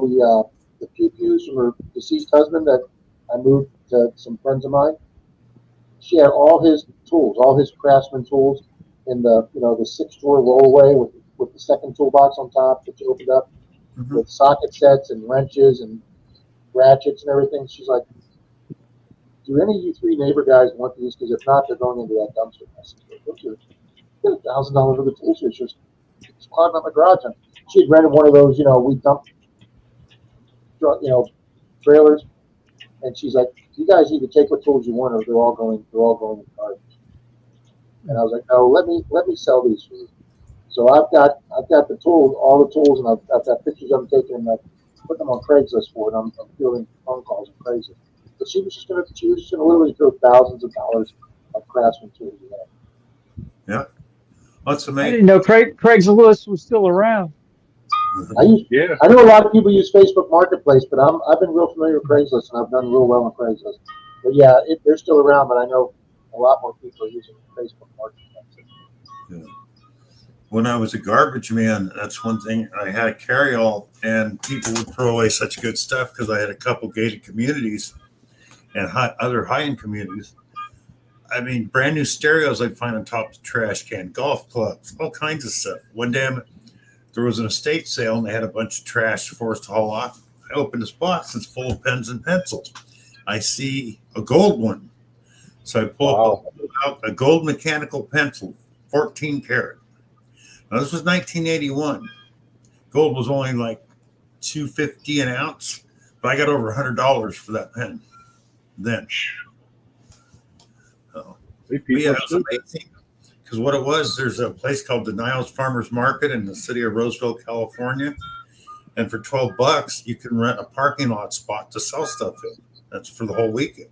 the pew-pews from her deceased husband that I moved to some friends of mine. She had all his tools, all his craftsman tools in the 6-drawer rollaway with the second toolbox on top that you opened up with socket sets and wrenches and ratchets and everything. She's like, do any of you 3 neighbor guys want these? Because if not, they're going into that dumpster. I said, get $1,000 worth of tools here. She was clogging up my garage. And she had rented one of those, we dump, trailers. And she's like, you guys either take what tools you want, or they're all going in the garbage. And I was like, no, let me sell these for you. So I've got the tools, all the tools, and I've got pictures of them taken, and I put them on Craigslist for it. I'm fielding phone calls on Craigslist. But she was just gonna literally throw thousands of dollars of craftsman tools away. Yeah, that's amazing. I didn't know Craigslist was still around. I know a lot of people use Facebook Marketplace, but I've been real familiar with Craigslist, and I've done real well on Craigslist. But yeah, they're still around, but I know a lot more people are using Facebook Marketplace. Yeah. When I was a garbage man, that's one thing. I had a carry-all, and people would throw away such good stuff because I had a couple gated communities and other high-end communities. I mean, brand new stereos I'd find on top of the trash can, golf clubs, all kinds of stuff. One day there was an estate sale, and they had a bunch of trash for us to haul off. I opened this box, it's full of pens and pencils. I see a gold one. So I pull out a gold mechanical pencil, 14 karat. Now, this was 1981. Gold was only like $2.50 an ounce, but I got over $100 for that pen then. Yeah, it was amazing. Because what it was, there's a place called the Niles Farmers Market in the city of Roseville, California. And for $12, you can rent a parking lot spot to sell stuff in. That's for the whole weekend.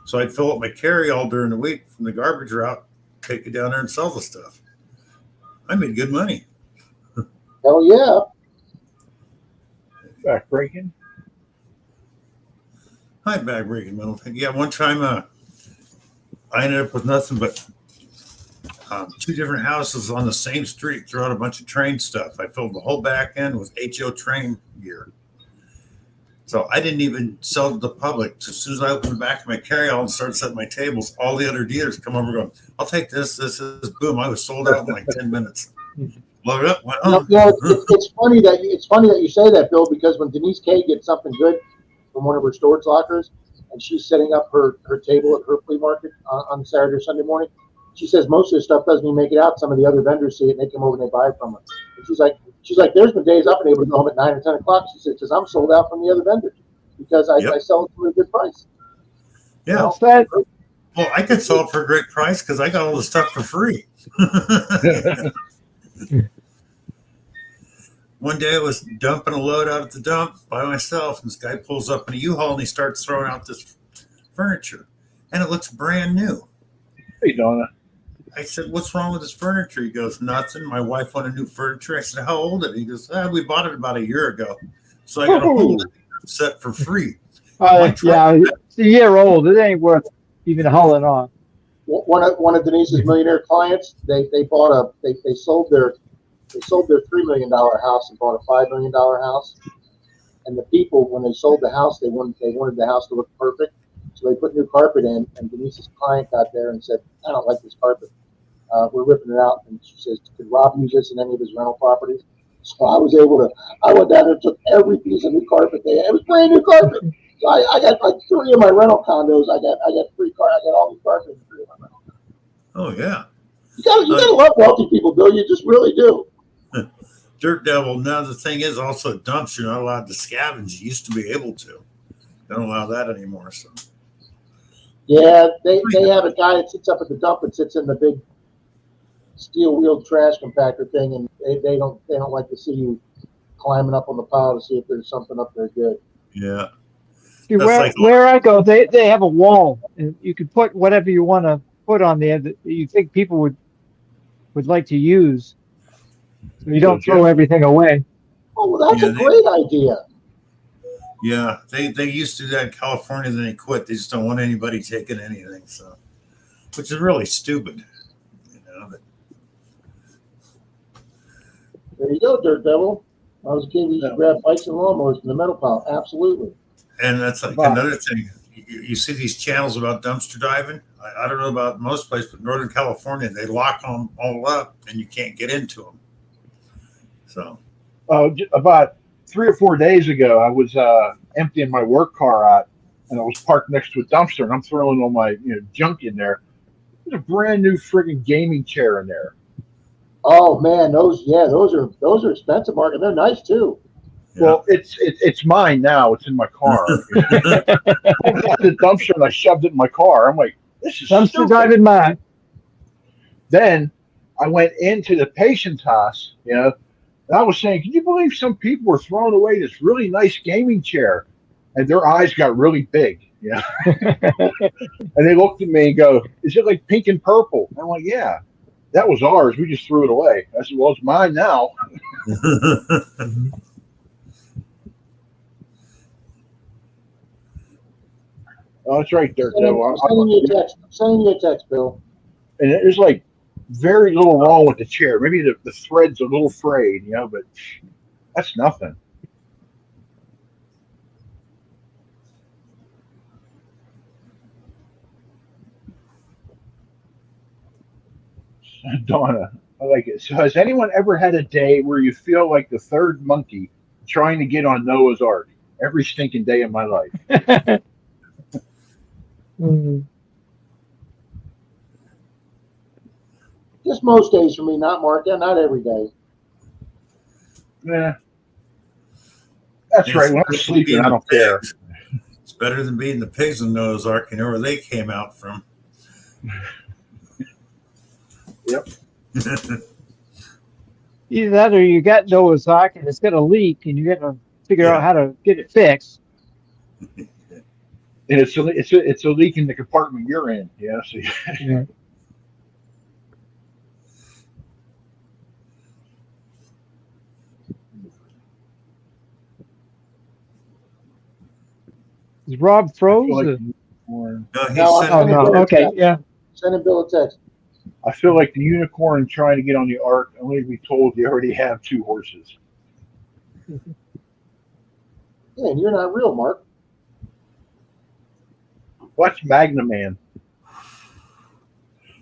So I'd fill up my carry-all during the week from the garbage route, take it down there and sell the stuff. I made good money. Hell yeah. Backbreaking. Hi, backbreaking metal. Yeah, one time I ended up with nothing but 2 different houses on the same street, threw out a bunch of train stuff. I filled the whole back end with HO train gear. So I didn't even sell to the public. As soon as I opened the back of my carry-all and started setting my tables, all the other dealers come over going, I'll take this. This is boom. I was sold out in like 10 minutes. Load it up, went on. It's funny that you say that, Bill, because when Denise K gets something good from one of her storage lockers, and she's setting up her table at her flea market on Saturday or Sunday morning, she says most of the stuff doesn't even make it out. Some of the other vendors see it, and they come over and they buy it from her. And she's like, there's been days I've been able to go home at 9 or 10 o'clock. She says, because I'm sold out from the other vendors because I sell it for a good price. Yeah. Well, I could sell it for a great price because I got all the stuff for free. One day I was dumping a load out at the dump by myself, and this guy pulls up in a U-Haul and he starts throwing out this furniture, and it looks brand new. Hey, Donna. I said, what's wrong with this furniture? He goes, nothing. My wife wanted new furniture. I said, how old is it? He goes, we bought it about a year ago. So I got a whole set for free. Yeah, it's a year old. It ain't worth even hauling on. one of Denise's millionaire clients, they sold their $3 million house and bought a $5 million house. And the people, when they sold the house, they wanted the house to look perfect. So they put new carpet in, and Denise's client got there and said, "I don't like this carpet. We're ripping it out." And she says, "Could Rob use this in any of his rental properties?" So I went down there and took every piece of new carpet they had. It was brand new carpet. So I got like 3 of my rental condos. I got free car. I got all new carpet in 3 of my rental condos. Oh yeah. You gotta love wealthy people, Bill. You just really do. Dirt Devil. Now the thing is, also dumps. You're not allowed to scavenge. You used to be able to. Don't allow that anymore. So. Yeah, they have a guy that sits up at the dump and sits in the big steel wheeled trash compactor thing, and they don't like to see you climbing up on the pile to see if there's something up there good. Yeah. See, where I go, they have a wall, and you can put whatever you want to put on there that you think people would like to use, so you don't throw everything away. Oh, well, that's a great idea. Yeah, they used to do that in California, then they quit. They just don't want anybody taking anything, so which is really stupid. You know, but... There you go, Dirt Devil. I was a kid, we used to grab bikes and lawnmowers from the metal pile. Absolutely. And that's like another thing. You see these channels about dumpster diving. I don't know about most places, but Northern California, they lock them all up, and you can't get into them. So, about 3 or 4 days ago, I was emptying my work car out, and I was parked next to a dumpster, and I'm throwing all my junk in there. There's a brand new friggin' gaming chair in there. Oh man, those are expensive, Mark, and they're nice too. Yeah. Well, it's mine now. It's in my car. I got the dumpster and I shoved it in my car. I'm like, this is dumpster diving mine. Then I went into the patient's house, and I was saying, can you believe some people were throwing away this really nice gaming chair? And their eyes got really big, And they looked at me and go, is it like pink and purple? And I'm like, yeah, that was ours. We just threw it away. I said, well, it's mine now. Oh, that's right, Dirt Devil. I'm sending you a text, Bill. And there's like very little wrong with the chair. Maybe the thread's a little frayed, but that's nothing. Donna, I like it. So has anyone ever had a day where you feel like the third monkey trying to get on Noah's Ark? Every stinking day of my life. Just most days for me, not Mark. Yeah, not every day. Yeah. That's right. When I'm sleeping, I don't care. It's better than being the pigs in Noah's Ark. You know where they came out from. Yep. Either that or you got Noah's Ark and it's got a leak and you got to figure out how to get it fixed. And it's a leak in the compartment you're in. Yeah. So, yeah. Is Rob froze? No, okay, yeah. Send him Bill a text. I feel like the unicorn trying to get on the ark, only to be told you already have 2 horses. Yeah, and you're not real, Mark. What's Magna Man?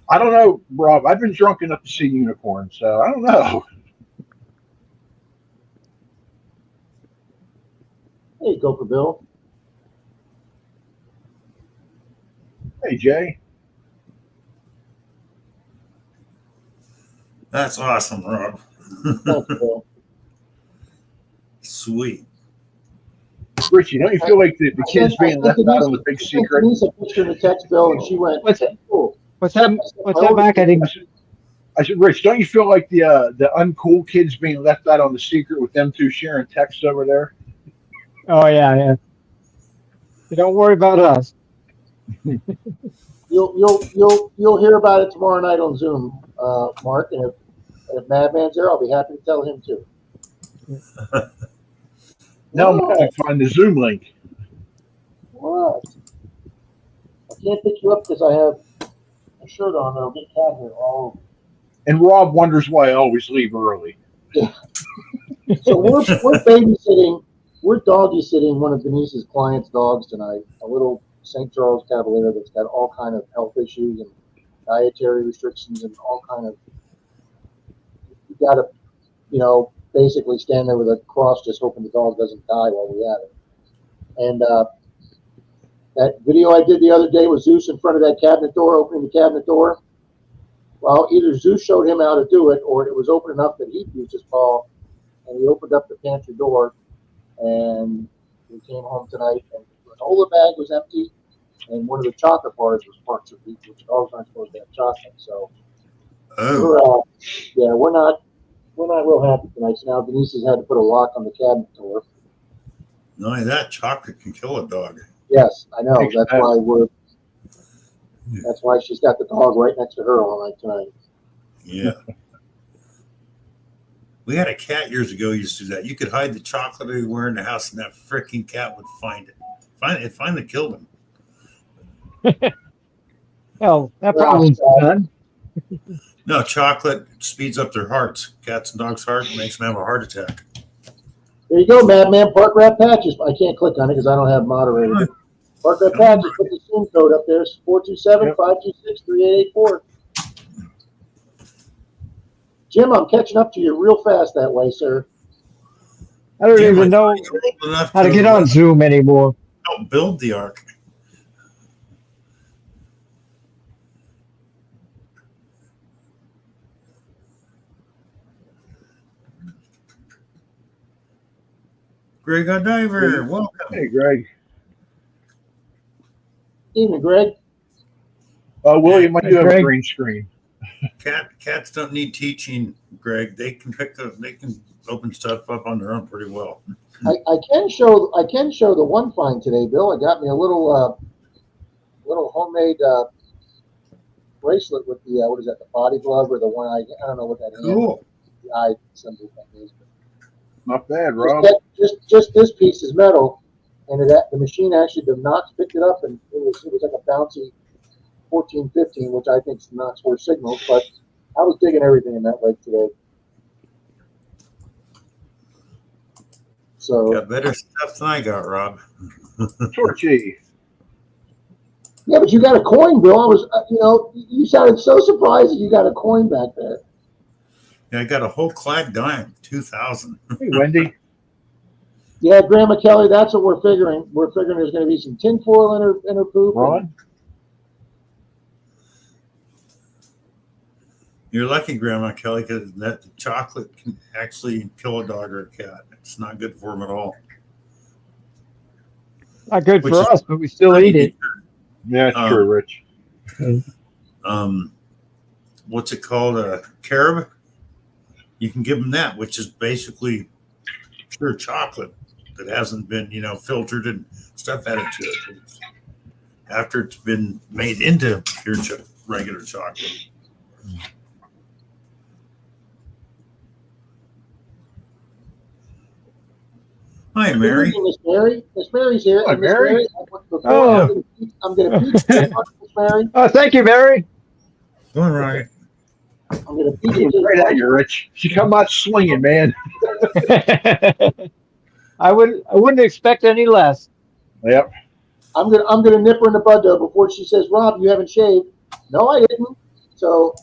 I don't know, Rob. I've been drunk enough to see unicorns, so I don't know. Hey, go for Bill. Hey, Jay. That's awesome, Rob. Thanks, Bill. Sweet. Richie, don't you feel like the kids being left out on the big secret? Denise a picture in the text, Bill, and she went, What's that? Cool. What's that, Mac? I think. I said, Rich, don't you feel like the uncool kids being left out on the secret with them 2 sharing texts over there? Oh yeah. Don't worry about us. You'll hear about it tomorrow night on Zoom, Mark. And if Madman's there, I'll be happy to tell him too. Now I'm going to find the Zoom link. What? I can't pick you up because I my shirt on, or I'll get cat hair all over. And Rob wonders why I always leave early. Yeah. So we're babysitting, we're doggy sitting one of Denise's clients' dogs tonight, a little St. Charles Cavalier that's got all kind of health issues and dietary restrictions and all kind of, you got to, you know, basically stand there with a cross just hoping the dog doesn't die while we at it. And that video I did the other day with Zeus in front of that cabinet door, opening the cabinet door. Well, either Zeus showed him how to do it, or it was open enough that he'd used his paw, and he opened up the pantry door, and we came home tonight, and the granola bag was empty, and one of the chocolate bars was parts of it, which dogs aren't supposed to have chocolate. So, we're not real happy tonight. So now Denise has had to put a lock on the cabinet door. Not only that, chocolate can kill a dog. Yes, I know. That's why she's got the dog right next to her all night tonight. Yeah. We had a cat years ago who used to do that. You could hide the chocolate everywhere in the house, and that freaking cat would find it. It finally killed him. Well, that problem's done. No, chocolate speeds up their hearts. Cats and dogs' heart makes them have a heart attack. There you go, Madman. Park Rat Patches. I can't click on it because I don't have moderator. Park Rat Patches. Put the Zoom code up there. 427-526-3884. Jim, I'm catching up to you real fast that way, sir. I don't even know how to get on Zoom anymore. Help build the ark. Greg Diver, welcome. Hey, Greg. Evening, Greg. William, I do have a green screen. Cats don't need teaching, Greg. They can open stuff up on their own pretty well. I can show the one find today, Bill. I got me a little homemade bracelet with the what is that, the body glove or the one I don't know what that is. Cool. The eye symbol thing is. Not bad, Rob. Just this piece is metal, and the machine actually, the knots picked it up, and it was like a bouncy 14-15, which I think is knots worth signals. But I was digging everything in that lake today. So got better stuff than I got, Rob. Torchy. Yeah, but you got a coin, Bill. I was, you sounded so surprised that you got a coin back there. Yeah, I got a whole clad dime, 2,000. Hey, Wendy. Yeah, Grandma Kelly, that's what we're figuring. We're figuring there's going to be some tinfoil in her poop. Ron? You're lucky, Grandma Kelly, because that chocolate can actually kill a dog or a cat. It's not good for them at all. Not good for us, but we still eat it. Yeah, it's true, Rich. What's it called? A carob? You can give them that, which is basically pure chocolate that hasn't been, filtered and stuff added to it. After it's been made into pure regular chocolate. Hi, Mary. Miss Mary. Miss Mary's here. Hi, Mary. I'm going to teach you, Miss Mary. Oh, thank you, Mary. All right. I'm going to teach you. Right at you, Rich. She come out swinging, man. I wouldn't expect any less. Yep. I'm gonna nip her in the bud though before she says, Rob, you haven't shaved. No, I didn't. So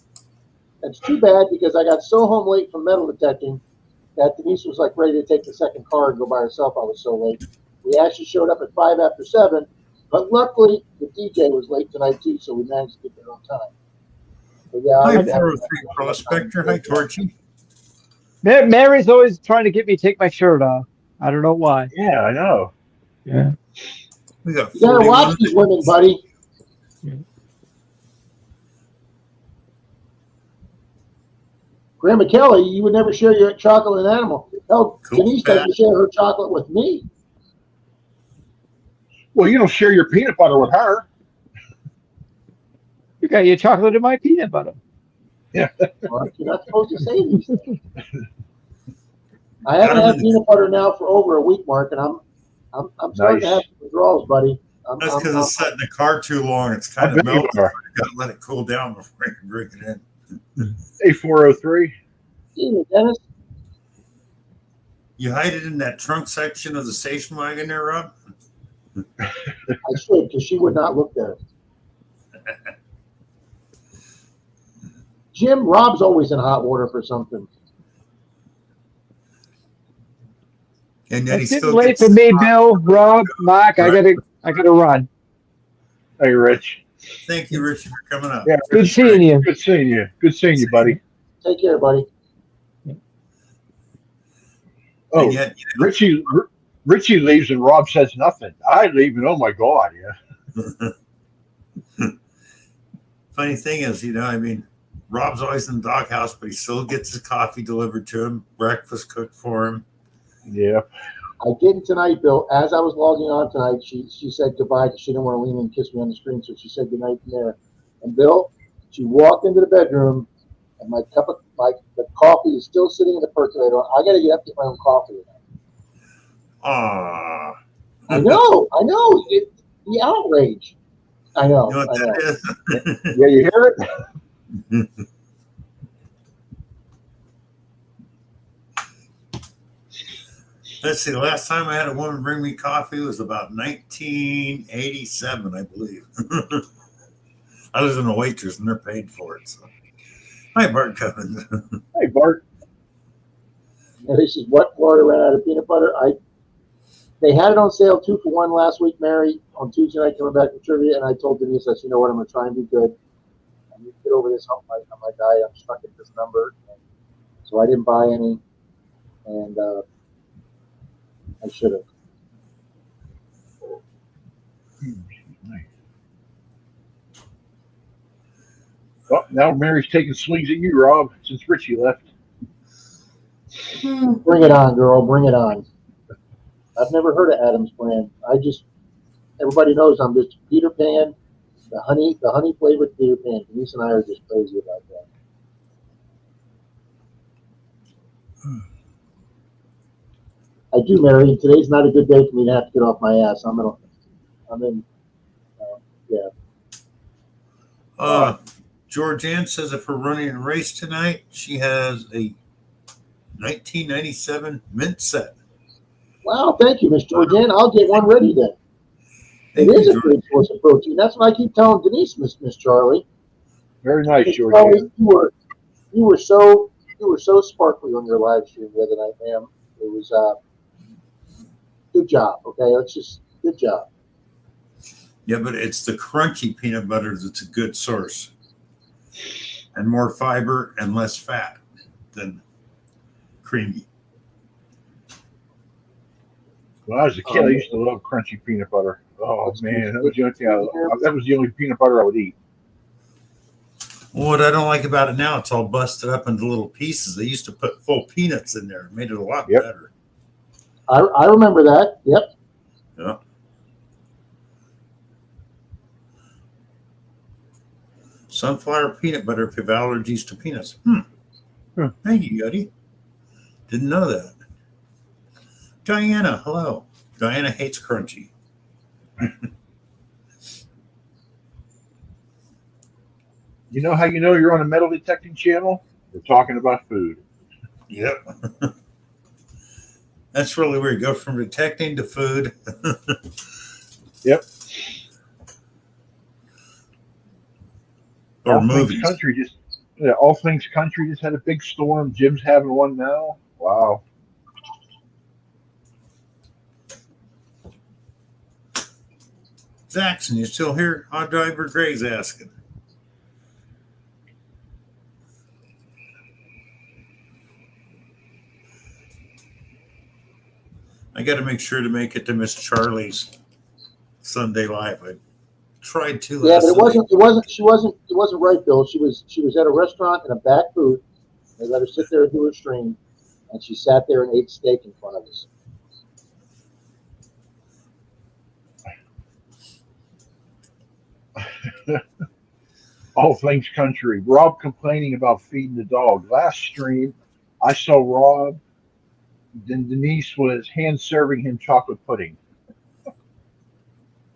that's too bad because I got so home late from metal detecting that Denise was like ready to take the second car and go by herself. I was so late. We actually showed up at 5 after 7, but luckily the DJ was late tonight too, so we managed to get there on time. But yeah, Hi, 403 Prospector. Hi, Torchy. Mary's always trying to get me to take my shirt off. I don't know why. Yeah, I know. Yeah. We got you gotta watch these women, buddy. Yeah. Grandma Kelly, you would never share your chocolate with an animal. Hell, Cool, Denise doesn't share her chocolate with me. Well, you don't share your peanut butter with her. You got your chocolate in my peanut butter. Yeah. Well, you're not supposed to say these things. I haven't had peanut butter now for over a week, Mark, and I'm starting to have some withdrawals, buddy. That's because it's set in the car too long. It's kind of melted. You got to let it cool down before you can bring it in. A403. Dennis. You hide it in that trunk section of the station wagon there, Rob? I should, because she would not look there. Jim, Rob's always in hot water for something. And yet it's getting late for me, Bill, Rob, Mark. Right. I gotta run. Hey, Rich. Thank you, Richard, for coming up. Yeah, good seeing you. Good seeing you. Good seeing you, buddy. Take care, buddy. Oh, yet, Richie leaves and Rob says nothing. I leave and oh my God, yeah. Funny thing is, I mean, Rob's always in the doghouse, but he still gets his coffee delivered to him, breakfast cooked for him. Yeah. I didn't tonight, Bill. As I was logging on tonight, she said goodbye because she didn't want to lean in and kiss me on the screen, so she said goodnight from there. And Bill, she walked into the bedroom, and the coffee is still sitting in the percolator. I got to get up and get my own coffee. Ah. I know. The outrage. I know. You know what that is? Yeah, you hear it? Let's see. The last time I had a woman bring me coffee was about 1987, I believe. I was in a waitress, and they're paid for it. So. Hi, Bart Cummins. Hey, Bart. And this is what Florida ran out of peanut butter. They had it on sale 2 for $1 last week, Mary, on Tuesday night coming back from trivia, and I told Denise, I said, you know what, I'm going to try and be good. I need to get over this hump on my diet. I'm stuck at this number. So I didn't buy any, and I should have. Well, now Mary's taking swings at you, Rob, since Richie left. Bring it on, girl. Bring it on. I've never heard of Adam's brand. Everybody knows I'm just Peter Pan, the honey flavored Peter Pan. Denise and I are just crazy about that. I do, Mary. Today's not a good day for me to have to get off my ass. Georgianne says if we're running a race tonight, she has a 1997 mint set. Wow, thank you, Miss Georgianne. I'll get one ready then. It is a good source of protein. That's what I keep telling Denise, Miss Charlie. Very nice, Georgianne. You were so sparkly on your live stream the other night, ma'am. It was good job. Okay, good job. Yeah, but it's the crunchy peanut butter that's a good source, and more fiber and less fat than creamy. When I was a kid, I used to love crunchy peanut butter. Oh man, that was the only thing that was the only peanut butter I would eat. Well, what I don't like about it now, it's all busted up into little pieces. They used to put full peanuts in there. It made it a lot better. I remember that. Yep. Yeah. Sunflower peanut butter if you have allergies to peanuts. Thank you, Yuddy. Didn't know that. Diana, hello. Diana hates crunchy. You know how you know you're on a metal detecting channel? We're talking about food. Yep. That's really where you go from detecting to food. Yep. Or movies. All Things Country just had a big storm. Jim's having one now. Wow. Jackson, you still here? Odd Driver Gray's asking. I got to make sure to make it to Miss Charlie's Sunday Live. I tried to. Yeah, but it wasn't right, Bill. She was at a restaurant in a back booth. They let her sit there and do her stream, and she sat there and ate steak in front of us. All Things Country. Rob complaining about feeding the dog. Last stream, I saw Rob. Then Denise was hand serving him chocolate pudding.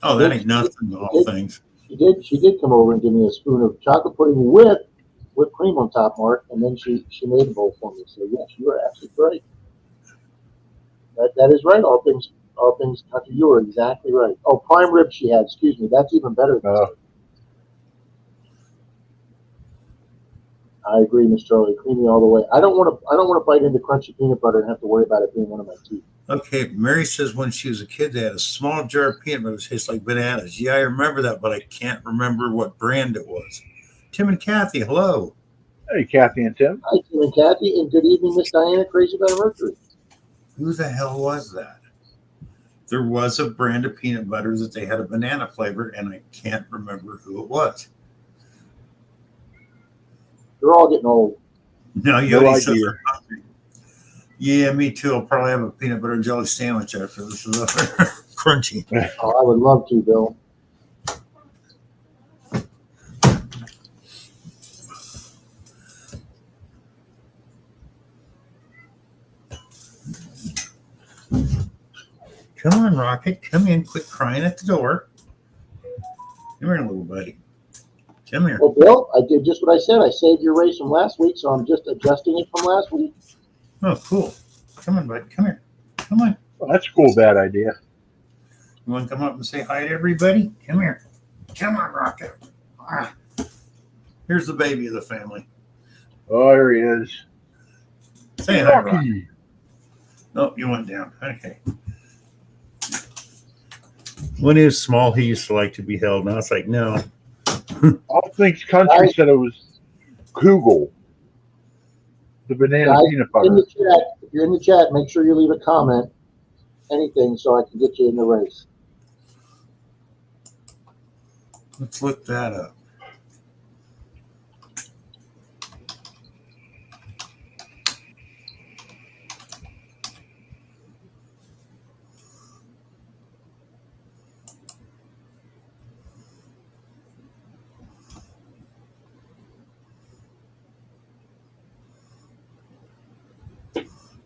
Oh, that ain't nothing. All things. She did come over and give me a spoon of chocolate pudding with whipped cream on top, Mark, and then she made a bowl for me. So yes, you are absolutely right. That is right. All things country. You are exactly right. Oh, prime rib she had. Excuse me. That's even better. I agree, Miss Charlie. Creamy all the way. I don't want to bite into crunchy peanut butter and have to worry about it being one of my teeth. Okay, Mary says when she was a kid, they had a small jar of peanut butter that tastes like bananas. Yeah, I remember that, but I can't remember what brand it was. Tim and Kathy, hello. Hey, Kathy and Tim. Hi, Tim and Kathy, and good evening, Miss Diana, Crazy about Mercury. Who the hell was that? There was a brand of peanut butter that they had a banana flavor, and I can't remember who it was. They're all getting old. No, Yodi says I'm hungry. Yeah, me too. I'll probably have a peanut butter and jelly sandwich after this is over. Crunchy. Oh, I would love to, Bill. Come on, Rocket. Come in. Quit crying at the door. Come here, little buddy. Come here. Well, Bill, I did just what I said. I saved your race from last week, so I'm just adjusting it from last week. Oh, cool. Come on, bud. Come here. Come on. Well, that's a cool, bad idea. You want to come up and say hi to everybody? Come here. Come on, Rocket. Ah. Here's the baby of the family. Oh, there he is. Say hi, Rocket. Oh, you went down. Okay. When he was small, he used to like to be held. Now it's like, no. All Things Country said it was Google. The banana peanut butter. In the chat, if you're in the chat, make sure you leave a comment, anything, so I can get you in the race. Let's look that up.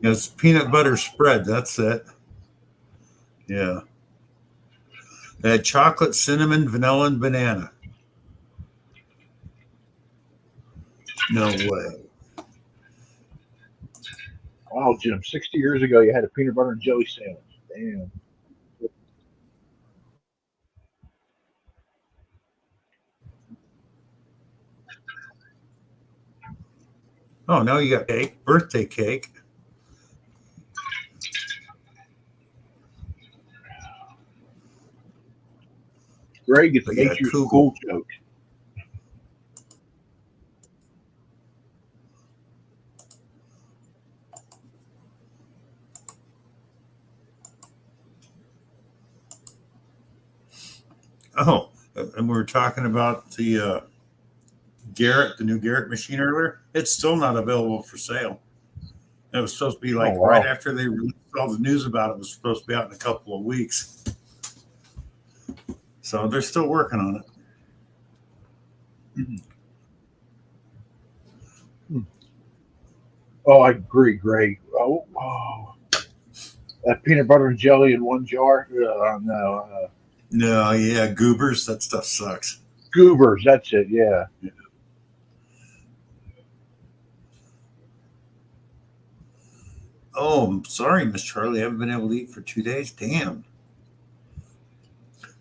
Yes, peanut butter spread. That's it. Yeah. They had chocolate, cinnamon, vanilla, and banana. No way. Wow, Jim, 60 years ago, you had a peanut butter and jelly sandwich. Damn. Oh, now you got cake, birthday cake. Greg, it's a nature's cool joke. Oh, and we were talking about the Garrett, the new Garrett machine earlier. It's still not available for sale. It was supposed to be like right after they released all the news about it. It was supposed to be out in a couple of weeks. So they're still working on it. Oh, I agree, Greg. Oh, that peanut butter and jelly in one jar? No. No, yeah, Goobers. That stuff sucks. Goobers, that's it, yeah. Oh, I'm sorry, Miss Charlie. I haven't been able to eat for 2 days. Damn.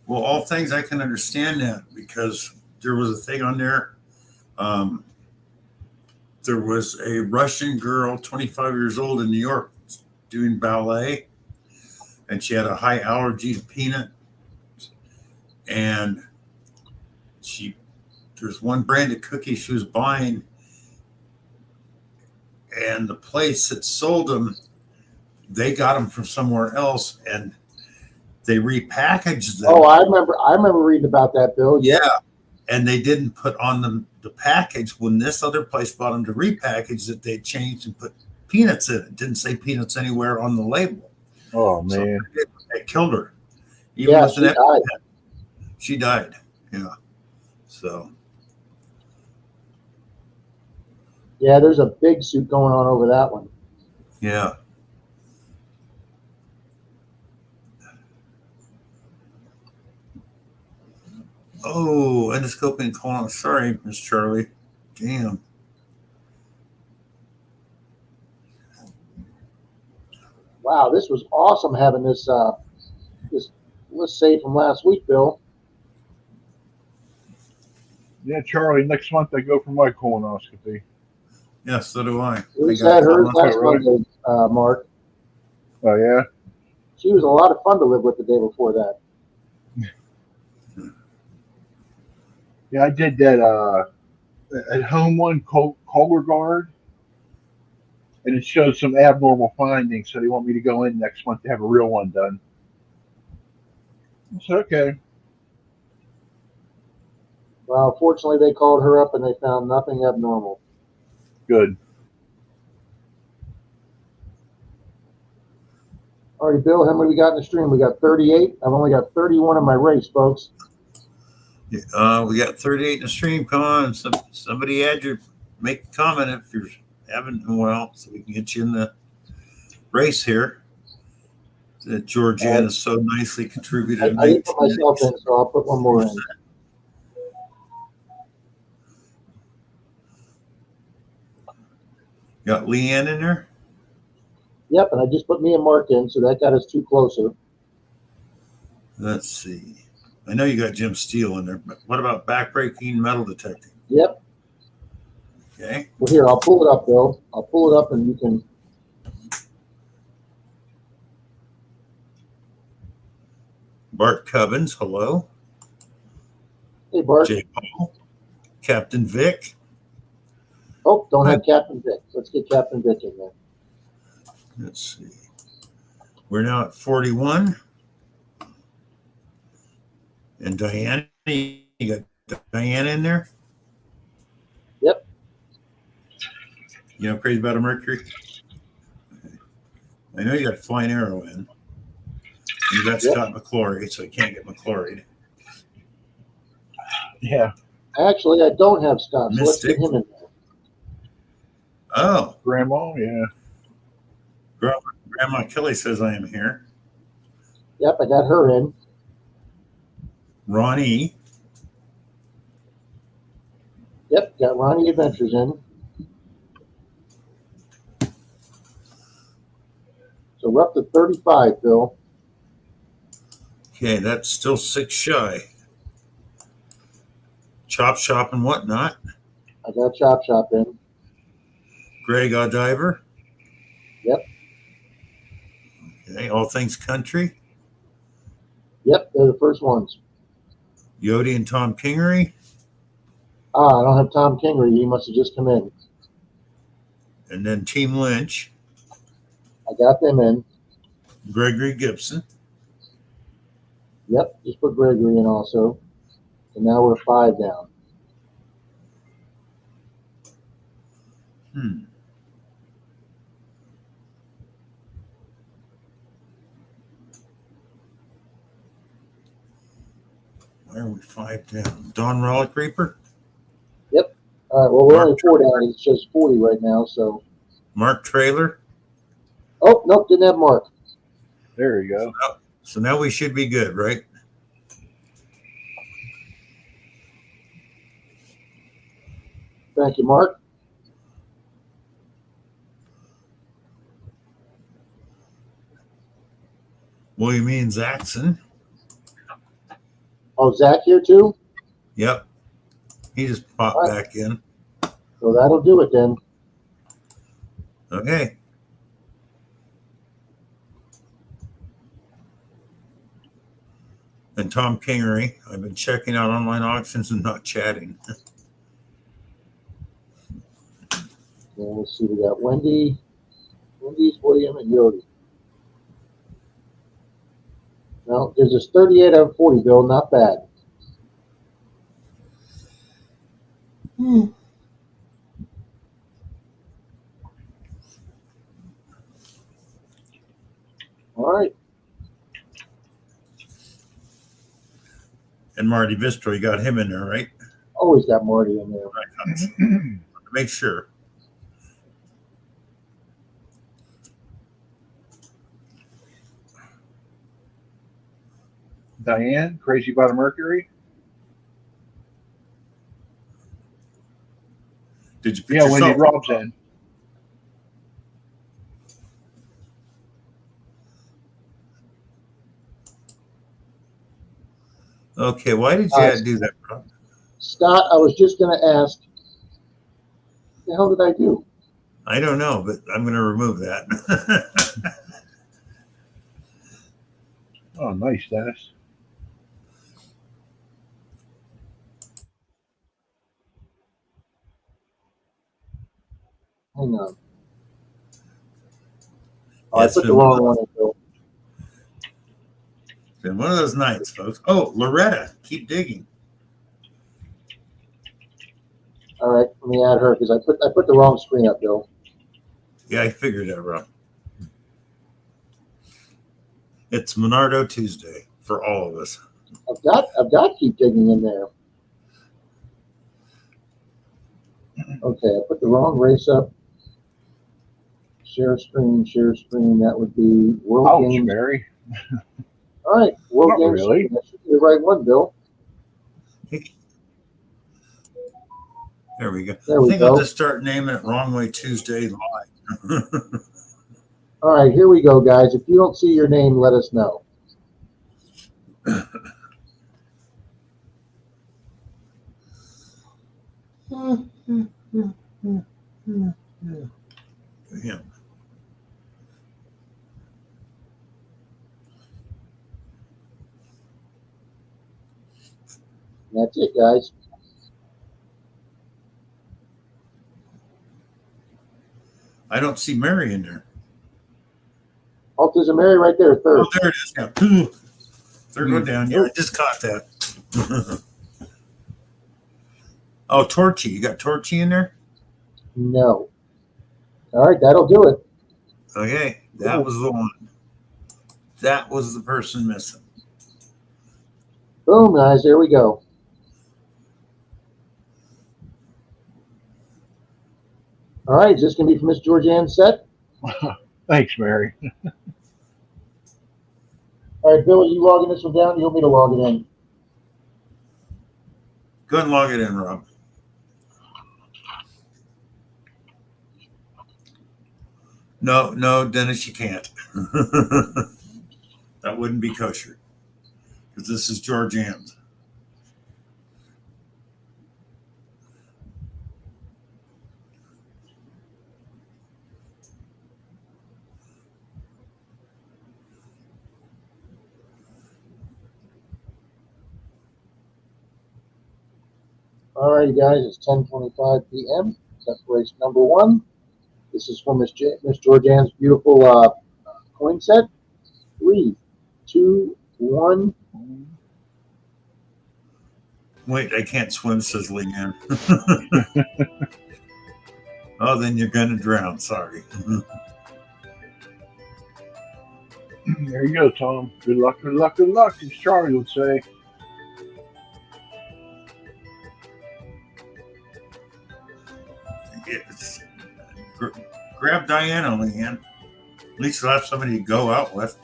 Well, all things I can understand that because there was a thing on there. There was a Russian girl, 25 years old in New York, doing ballet, and she had a high allergy to peanut. And there's one brand of cookies she was buying, and the place that sold them, they got them from somewhere else, and they repackaged them. Oh, I remember reading about that, Bill. Yeah, and they didn't put on them the package when this other place bought them to repackage that they changed and put peanuts in it. It didn't say peanuts anywhere on the label. Oh man, so it killed her. Even yeah, with she died. Yeah. So. Yeah, there's a big suit going on over that one. Yeah. Oh, endoscoping colon. Sorry, Miss Charlie. Damn. Wow, this was awesome having this let's say from last week, Bill. Yeah, Charlie, next month I go for my colonoscopy. Yeah, so do I. We I got had hers colonoscopy. last really? Monday, Mark. Oh, yeah? She was a lot of fun to live with the day before that. Yeah, I did that at home one, Color Guard, and it showed some abnormal findings, so they want me to go in next month to have a real one done. I said, okay. Well, fortunately, they called her up and they found nothing abnormal. Good. All right, Bill, how many we got in the stream? We got 38. I've only got 31 in my race, folks. We got 38 in the stream. Come on, somebody make a comment if you're having well, so we can get you in the race here. That Georgiana so nicely contributed. I didn't put myself in, so I'll put one more in. Got Leanne in there? Yep, and I just put me and Mark in, so that got us two closer. Let's see. I know you got Jim Steele in there, but what about backbreaking metal detecting? Yep. Okay. Well, here, I'll pull it up, Bill. I'll pull it up and you can. Bart Cubbins, hello. Hey, Bart. J. Paul. Captain Vic. Oh, don't have Captain Vic. Let's get Captain Vic in there. Let's see. We're now at 41. And Diana, you got Diana in there? Yep. You know, crazy about a Mercury? I know you got Flying Arrow in. You got Scott McClory, so you can't get McClory. Yeah. Actually, I don't have Scott, so let's get him in there. Oh. Grandma, yeah. Grandma Kelly says I am here. Yep, I got her in. Ronnie. Yep, got Ronnie Adventures in. So we're up to 35, Bill. Okay, that's still 6 shy. Chop Shop and whatnot. I got Chop Shop in. GregOdiver. Yep. Okay, All Things Country. Yep, they're the first ones. Yodi and Tom Kingery. Ah, I don't have Tom Kingery. He must have just come in. And then Team Lynch. I got them in. Gregory Gibson. Yep, just put Gregory in also. And now we're 5 down. Why are we 5 down? Don Rollick Reaper? Yep. All right, well, we're only 4 down. It says 40 right now, so. Mark Trailer? Oh, nope, didn't have Mark. There you go. So now we should be good, right? Thank you, Mark. William Zaxon. Oh, Zach here too? Yep. He just popped back in. So that'll do it then. Okay. And Tom Kingery. I've been checking out online auctions and not chatting. Let's see, we got Wendy's, William, and Yodi. Well, gives us 38 out of 40, Bill. Not bad. All right. And Marty Vistro, you got him in there, right? Always got Marty in there. Right. Make sure. Diane, crazy about a Mercury? Did you put Yeah, Wendy yourself? Rob's in. Okay, why did you do that, Rob? Scott, I was just going to ask, what the hell did I do? I don't know, but I'm going to remove that. Oh, nice, Dennis. Hang on. Oh, I put the wrong one in, Bill. It's been one of those nights, folks. Oh, Loretta, keep digging. All right, let me add her because I put the wrong screen up, Bill. Yeah, I figured that, Rob. It's Monardo Tuesday for all of us. I've got keep digging in there. Okay, I put the wrong race up. Share screen. That would be World Games. Mary. All right, World Not Games. really. That should be the right one, Bill. There we go. There I we think go. I'll just start naming it Wrong Way Tuesday live. All right, here we go, guys. If you don't see your name, let us know. Yeah. That's it, guys. I don't see Mary in there. Oh, there's a Mary right there, third. Oh, there it is. Yeah. Third one down. Yeah, I just caught that. Oh, Torchy. You got Torchy in there? No. All right, that'll do it. Okay, that was the one. That was the person missing. Boom, guys. There we go. All right, is this going to be for Miss Georgianne's set? Thanks, Mary. All right, Bill, are you logging this one down? You want me to log it in? Go ahead and log it in, Rob. No, Dennis, you can't. That wouldn't be kosher. Because this is Georgianne's. All righty, guys, it's 10:25 p.m. That's race number one. This is for Miss Georgianne's beautiful coin set. 3, 2, 1. Wait, I can't swim, says Leanne. Oh, then you're going to drown. Sorry. There you go, Tom. Good luck, good luck, good luck, as Charlie would say. Grab Diana, Leanne. At least you'll have somebody to go out with.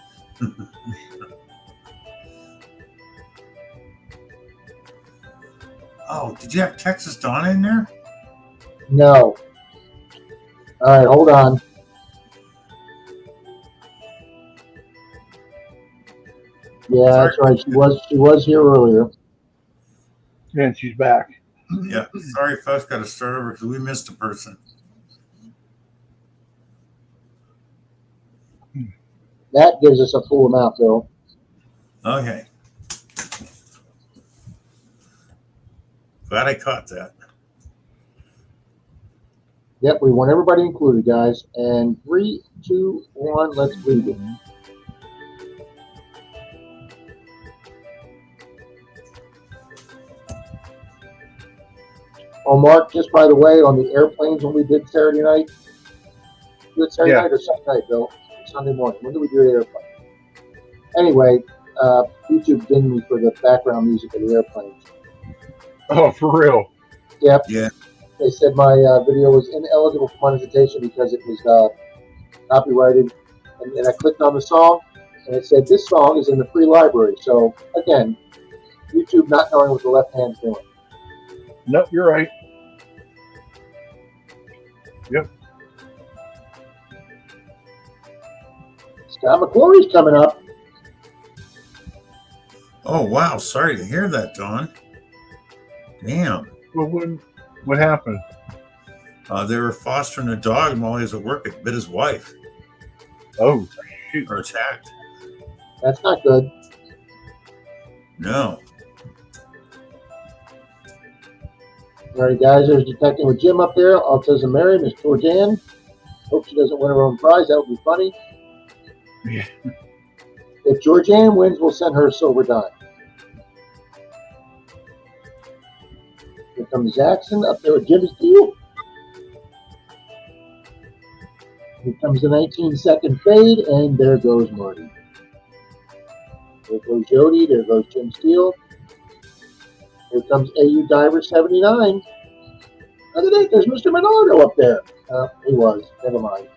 Oh, did you have Texas Donna in there? No. All right, hold on. Yeah, Sorry. that's right. She was here earlier. And she's back. Yeah. Sorry, folks. Got to start over because we missed a person. That gives us a full amount, Bill. Okay. Glad I caught that. Yep, we want everybody included, guys. And 3, 2, 1, let's leave it. Oh, Mark, just by the way, on the airplanes when we did Saturday night, Saturday night or Sunday night, Bill? Sunday morning. When did we do the airplane? Anyway, YouTube dinged me for the background music of the airplanes. Oh, for real? Yep. Yeah. They said my video was ineligible for monetization because it was copyrighted. And I clicked on the song, and it said this song is in the free library. So, again, YouTube not knowing what the left hand's doing. Nope, you're right. Scott McClory's coming up. Oh, wow. Sorry to hear that, Don. Damn. Well, what happened? They were fostering a dog while he was at work. It bit his wife. Oh, shoot. Or attacked. That's not good. No. All right, guys, there's Detecting with Jim up there. Autism Mary, Miss Georgianne. Hope she doesn't win her own prize. That would be funny. Yeah. If Georgianne wins, we'll send her a silver dime. Here comes Jackson up there with Jim's deal. Here comes the 19-second fade, and there goes Marty. There goes Jody. There goes Jim Steele. Here comes AU Diver 79. Look at that. There's Mr. Menardo up there. He was. Never mind.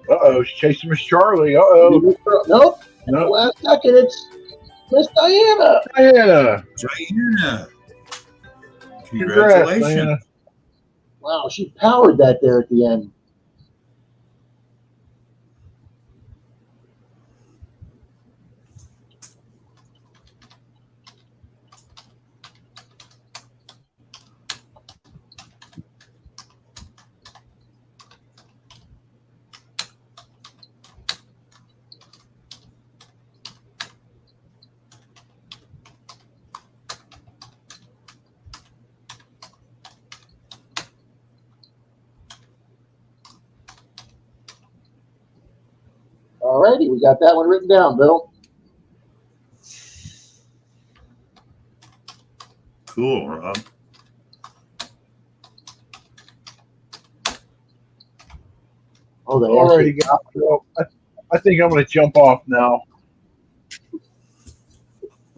Uh-oh, she's chasing Miss Charlie. Uh-oh. Nope. No. Last second, it's Miss Diana. Diana. Diana. Congrats, Congratulations. Diana. Wow, she powered that there at the end. All righty, we got that one written down, Bill. Cool, Rob. Oh, they Alrighty, guys. Well, I think I'm going to jump off now. Well,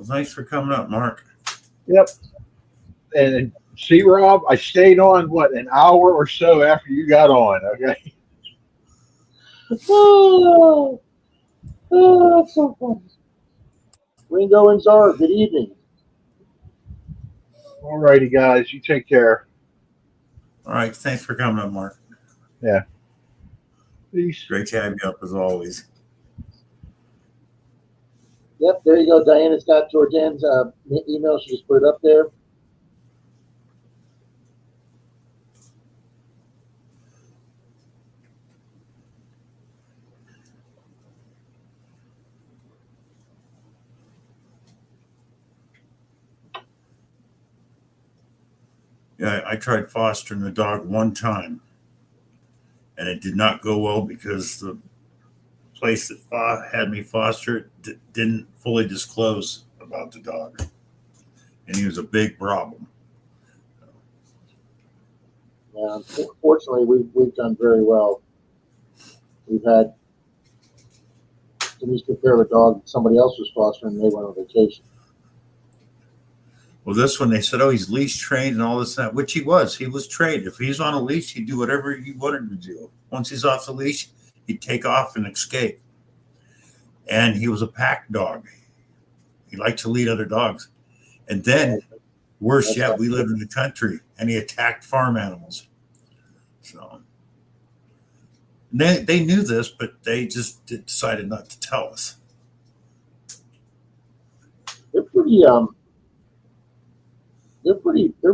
thanks for coming up, Mark. Yep. And see, Rob, I stayed on, an hour or so after you got on, okay? Oh, that's so funny. Ringo and Czar, good evening. Alrighty, guys. You take care. All right. Thanks for coming up, Mark. Yeah. Peace. Great to have you up as always. Yep, there you go. Diana's got Georgianne's email. She just put it up there. Yeah, I tried fostering the dog one time, and it did not go well because the place that had me foster it didn't fully disclose about the dog, and he was a big problem. Yeah, fortunately, we've done very well. We've had Denise took care of a dog that somebody else was fostering, and they went on vacation. Well, this one, they said, oh, he's leash trained and all this and that, which he was. He was trained. If he's on a leash, he'd do whatever he wanted to do. Once he's off the leash, he'd take off and escape. And he was a pack dog. He liked to lead other dogs. And then, worse yet, we lived in the country, and he attacked farm animals. So they knew this, but they just decided not to tell us. They're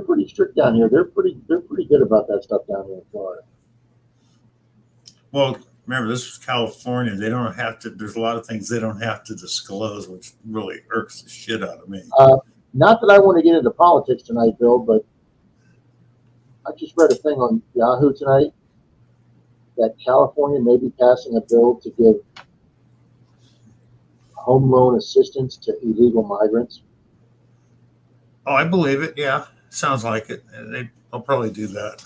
pretty strict down here. They're pretty good about that stuff down here in Florida. Well, remember, this was California. They don't have to. There's a lot of things they don't have to disclose, which really irks the shit out of me. Not that I want to get into politics tonight, Bill, but I just read a thing on Yahoo tonight that California may be passing a bill to give home loan assistance to illegal migrants. Oh, I believe it. Yeah, sounds like it. They'll probably do that.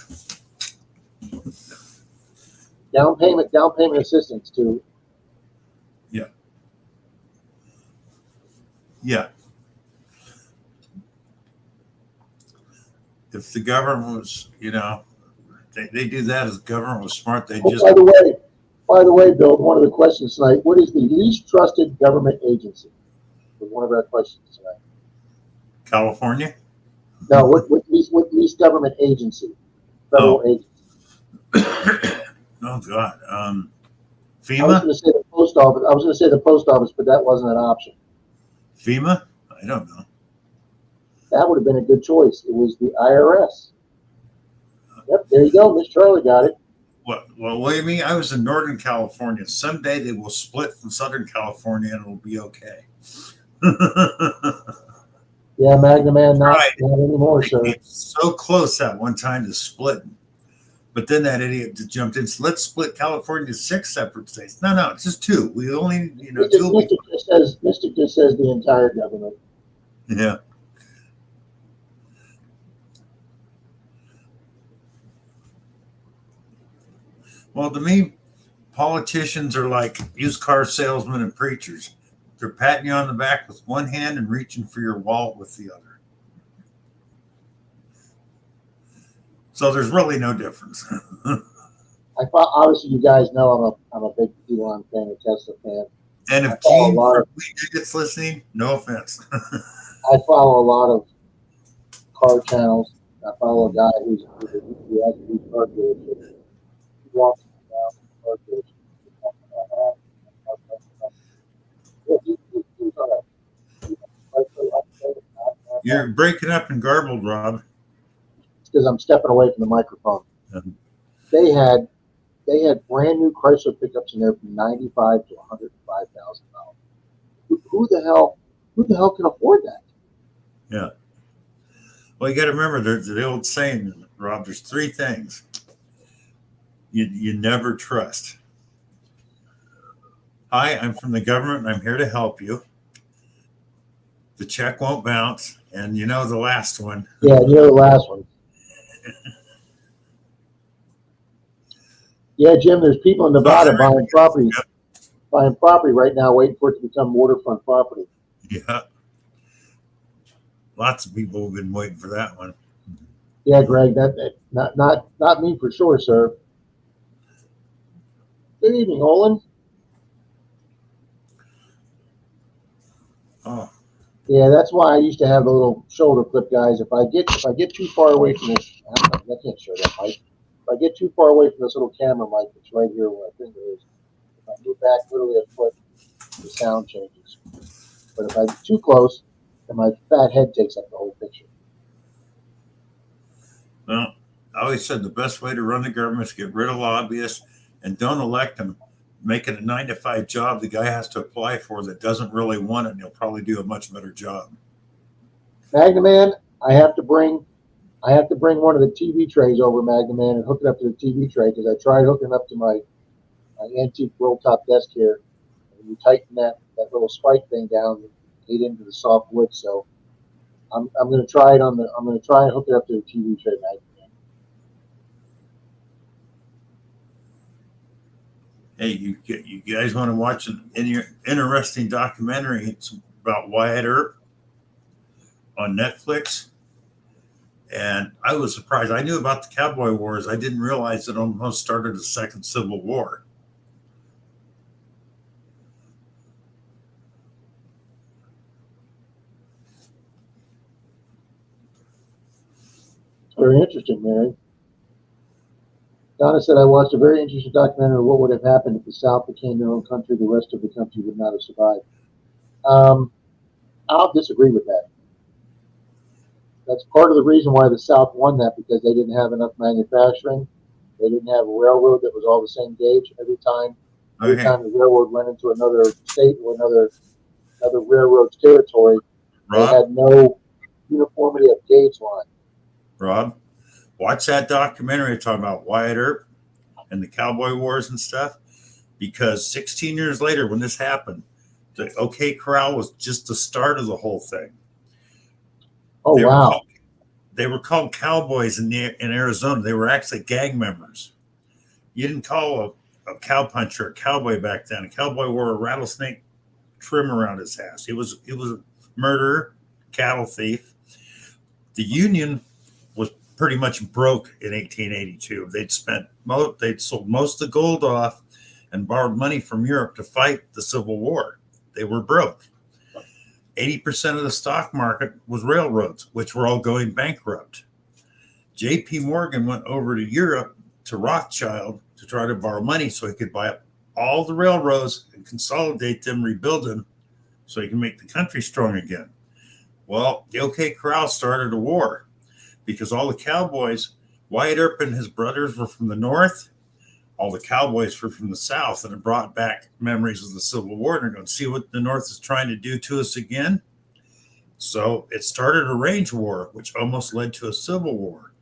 Down payment assistance to. Yeah. If the government was, they do that. If the government was smart, they just. By the way, Bill, one of the questions tonight: what is the least trusted government agency? Was one of our questions tonight. California? No, what least government agency? Federal agency. Oh God. FEMA? going to say the post office. I was going to say the post office, but that wasn't an option. FEMA? I don't know. That would have been a good choice. It was the IRS. Yep, there you go. Miss Charlie got it. What do you mean? I was in Northern California. Someday they will split from Southern California and it'll be okay. Yeah, Magnum Man, not anymore, They sir. came so close that one time to splitting. But then that idiot just jumped in. So let's split California to 6 separate states. No, it's just 2. We only, two. Mystic just says the entire government. Yeah. Well, to me, politicians are like used car salesmen and preachers. They're patting you on the back with one hand and reaching for your wallet with the other. So there's really no difference. I thought, obviously, you guys know I'm a big Elon fan, a Tesla fan. And if Gene gets listening, no offense. I follow a lot of car channels. I follow a guy who has a huge car dealership. He walks around the car dealership. You're breaking up and garbled, Rob. It's because I'm stepping away from the microphone. They had brand new Chrysler pickups in there from $95,000 to $105,000. Who the hell can afford that? Yeah. Well, you got to remember there's the old saying, Rob. There's 3 things you never trust. Hi, I'm from the government, and I'm here to help you. The check won't bounce, and the last one. Yeah, the last one. Yeah, Jim, there's people in Nevada buying property right now, waiting for it to become waterfront property. Yeah. Lots of people have been waiting for that one. Yeah, Greg, that not me for sure, sir. Good evening, Olin. Oh. Yeah, that's why I used to have the little shoulder clip, guys. If I get too far away from this, I can't show that mic. If I get too far away from this little camera mic that's right here where my finger is, if I move back literally a foot, the sound changes. But if I'm too close, then my fat head takes up the whole picture. Well, I always said the best way to run the government is get rid of lobbyists and don't elect them. Make it a 9-to-5 job the guy has to apply for that doesn't really want it, and he'll probably do a much better job. Magnum Man, I have to bring one of the TV trays over, Magnum Man, and hook it up to the TV tray because I tried hooking it up to my antique roll top desk here. And you tighten that little spike thing down, get into the soft wood. So I'm going to try it I'm going to try and hook it up to the TV tray, Magnum Man. Hey, you guys want to watch an interesting documentary? It's about Wyatt Earp on Netflix. And I was surprised. I knew about the Cowboy Wars. I didn't realize it almost started the Second Civil War. Very interesting, Mary. Donna said, I watched a very interesting documentary of what would have happened if the South became their own country. The rest of the country would not have survived. I'll disagree with that. That's part of the reason why the South won that, because they didn't have enough manufacturing. They didn't have a railroad that was all the same gauge. Every time the railroad went into another state or another railroad's territory, Rob, they had no uniformity of gauge line. Rob, watch that documentary talking about Wyatt Earp and the Cowboy Wars and stuff, because 16 years later, when this happened, the OK Corral was just the start of the whole thing. Oh, wow. They were called cowboys in Arizona. They were actually gang members. You didn't call a cowpuncher a cowboy back then. A cowboy wore a rattlesnake trim around his ass. It was a murderer, cattle thief. The Union was pretty much broke in 1882. They'd sold most of the gold off and borrowed money from Europe to fight the Civil War. They were broke. 80% of the stock market was railroads, which were all going bankrupt. J.P. Morgan went over to Europe to Rothschild to try to borrow money so he could buy up all the railroads and consolidate them, rebuild them, so he can make the country strong again. Well, the OK Corral started a war because all the cowboys, Wyatt Earp and his brothers were from the north, all the cowboys were from the south, and it brought back memories of the Civil War. And they're going to see what the North is trying to do to us again. So it started a range war, which almost led to a civil war.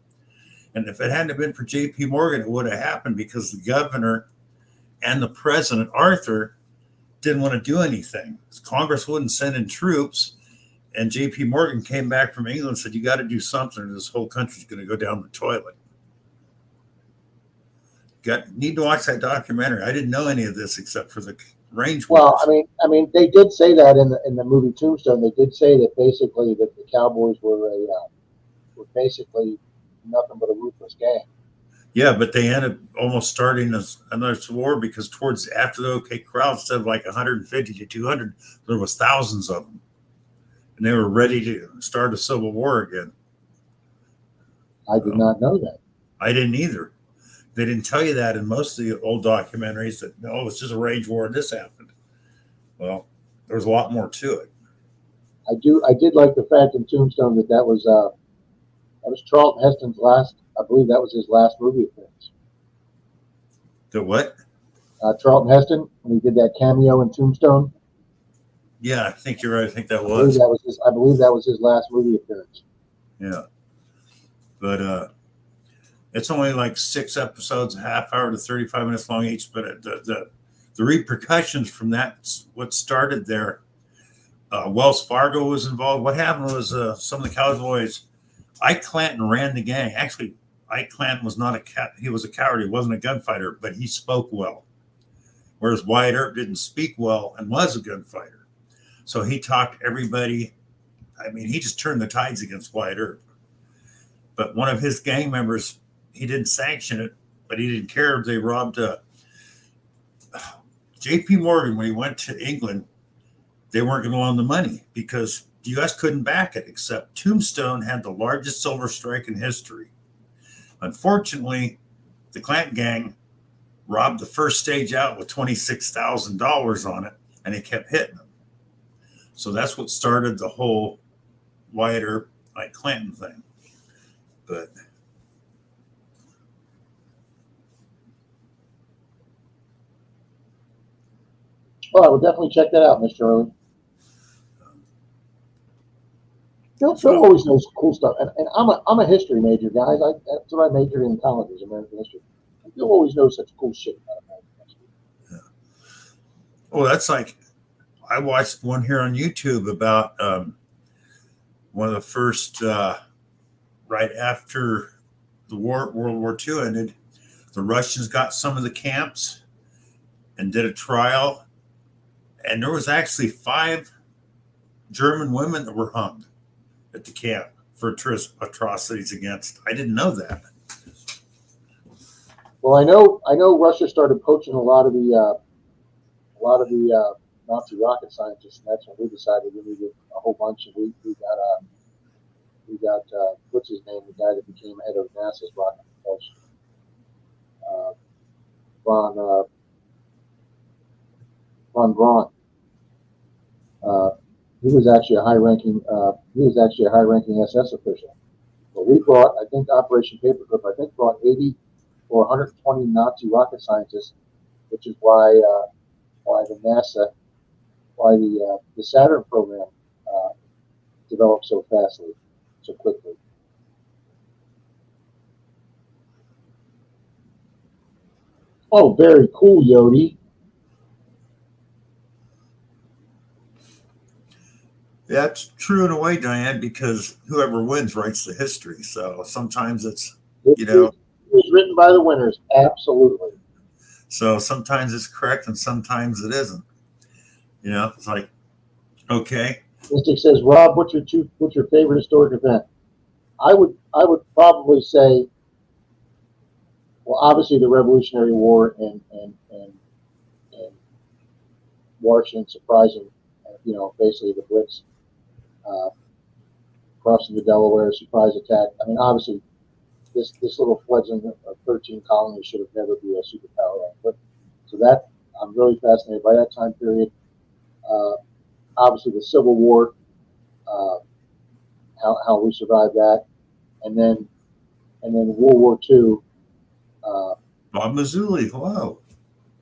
And if it hadn't been for J.P. Morgan, it would have happened because the governor and the president, Arthur, didn't want to do anything. Congress wouldn't send in troops. And J.P. Morgan came back from England and said, you got to do something or this whole country's going to go down the toilet. Need to watch that documentary. I didn't know any of this except for the range wars. Well, I mean, they did say that in the movie Tombstone. They did say that basically that the Cowboys were basically nothing but a ruthless gang. Yeah, but they ended up almost starting another war because after the OK Corral, instead of like 150 to 200, there was thousands of them, and they were ready to start a civil war again. I did not know that. I didn't either. They didn't tell you that in most of the old documentaries that, no, it's just a range war and this happened. Well, there's a lot more to it. I did like the fact in Tombstone that was Charlton Heston's last, I believe that was his last movie appearance. The what? Charlton Heston, when he did that cameo in Tombstone. Yeah, I think you're right. I think that was. I believe that was his last movie appearance. Yeah. But it's only like 6 episodes, a half hour to 35 minutes long each. But the repercussions from that, what started there, Wells Fargo was involved. What happened was some of the cowboys, Ike Clanton ran the gang. Actually, Ike Clanton was not he was a coward. He wasn't a gunfighter, but he spoke well. Whereas Wyatt Earp didn't speak well and was a gunfighter. So he talked everybody. I mean, he just turned the tides against Wyatt Earp. But one of his gang members, he didn't sanction it, but he didn't care. They robbed J.P. Morgan when he went to England. They weren't going to loan the money because the U.S. couldn't back it, except Tombstone had the largest silver strike in history. Unfortunately, the Clanton gang robbed the first stage out with $26,000 on it, and they kept hitting them. So that's what started the whole Wyatt Earp, Ike Clanton thing. But well, I would definitely check that out, Mr. Early. Phil always knows cool stuff, and I'm a history major, guys. That's what I majored in college, was American history. Phil always knows such cool shit about American history. Yeah. Oh, that's like, I watched one here on YouTube about one of the first, right after the war, World War II ended, the Russians got some of the camps and did a trial, and there was actually 5 German women that were hung at the camp for atrocities against. I didn't know that. Well, I know Russia started poaching a lot of the Nazi rocket scientists, and that's when we decided we needed a whole bunch. And we got what's his name, the guy that became head of NASA's rocket propulsion, von Braun. He was actually a high-ranking SS official. But we brought, I think, Operation Paperclip, brought 80 or 120 Nazi rocket scientists, which is why the Saturn program developed so fastly, so quickly. Oh, very cool, Yodi. That's true in a way, Diane, because whoever wins writes the history. So sometimes it's, It was written by the winners, absolutely. So sometimes it's correct and sometimes it isn't. It's like, okay. Mystic says, Rob, what's your favorite historic event? I would probably say, well, obviously the Revolutionary War and Washington surprising, basically the Blitz, crossing the Delaware, surprise attack. I mean, obviously this little fledgling of 13 colonies should have never been a superpower. But so I'm really fascinated by that time period. Obviously, the Civil War, how we survived that, and then World War II. Bob Mazzulli, hello.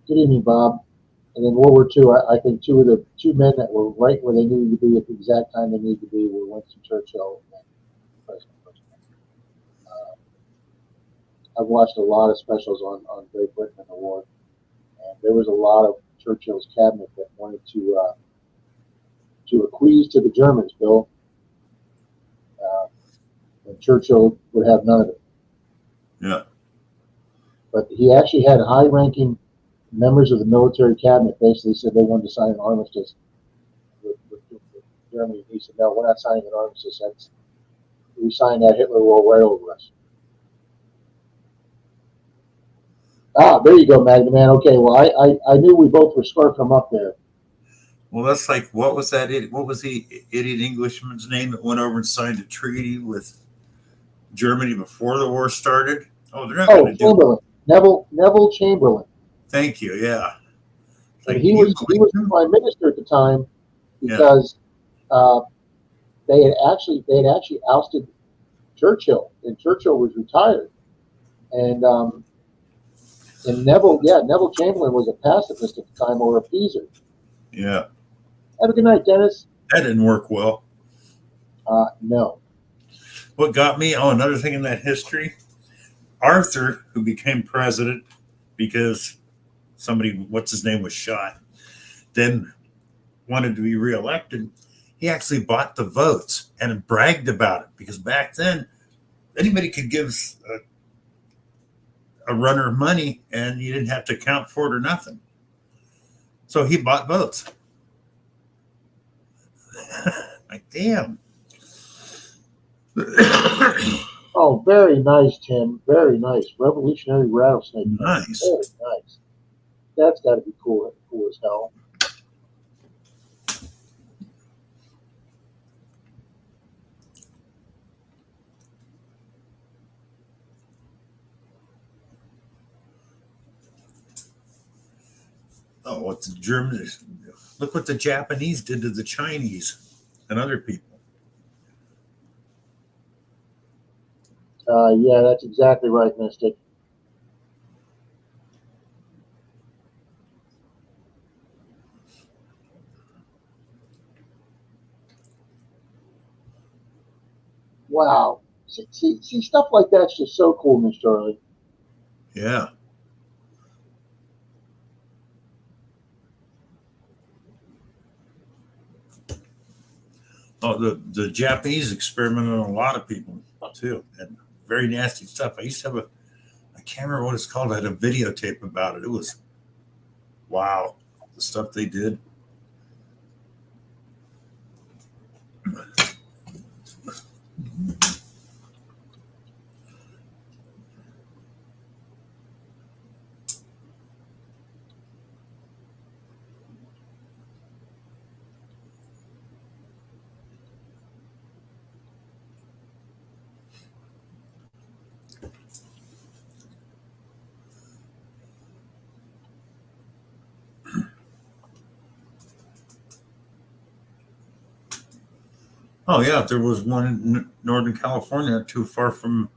Good evening, Bob. And then World War II, I think two men that were right where they needed to be at the exact time they needed to be were Winston Churchill and President Bush. I've watched a lot of specials on Great Britain and the war, and there was a lot of Churchill's cabinet that wanted to acquiesce to the Germans, Bill. And Churchill would have none of it. Yeah. But he actually had high-ranking members of the military cabinet basically said they wanted to sign an armistice with Germany. He said, no, we're not signing an armistice. We signed that, Hitler will roll right over us. There you go, Magna Man. Okay, well, I knew we both were smart from up there. Well, that's like, what was that? What was the idiot Englishman's name that went over and signed a treaty with Germany before the war started? Oh, they're not going to do Chamberlain. Neville Chamberlain. Thank you. Yeah. Like, he was the prime minister at the time because they had actually ousted Churchill, and Churchill was retired, and Neville Chamberlain was a pacifist at the time, or a appeaser. Yeah. Have a good night, Dennis. That didn't work well. No. What got me? Oh, another thing in that history. Arthur, who became president because somebody, what's his name, was shot, then wanted to be reelected. He actually bought the votes and bragged about it because back then anybody could give a runner money and you didn't have to account for it or nothing. So he bought votes. Like, damn. Oh, very nice, Tim. Very nice. Revolutionary rattlesnake. Nice. Very nice. That's got to be cool as hell. Oh, what the Germans, look what the Japanese did to the Chinese and other people. Yeah, that's exactly right, Mystic. Wow. See, stuff like that's just so cool, Miss Charlie. Yeah. Oh, the Japanese experimented on a lot of people too, and very nasty stuff. I used to have I can't remember what it's called. I had a videotape about it. It was, wow, the stuff they did. Oh yeah, there was one in Northern California, not too far from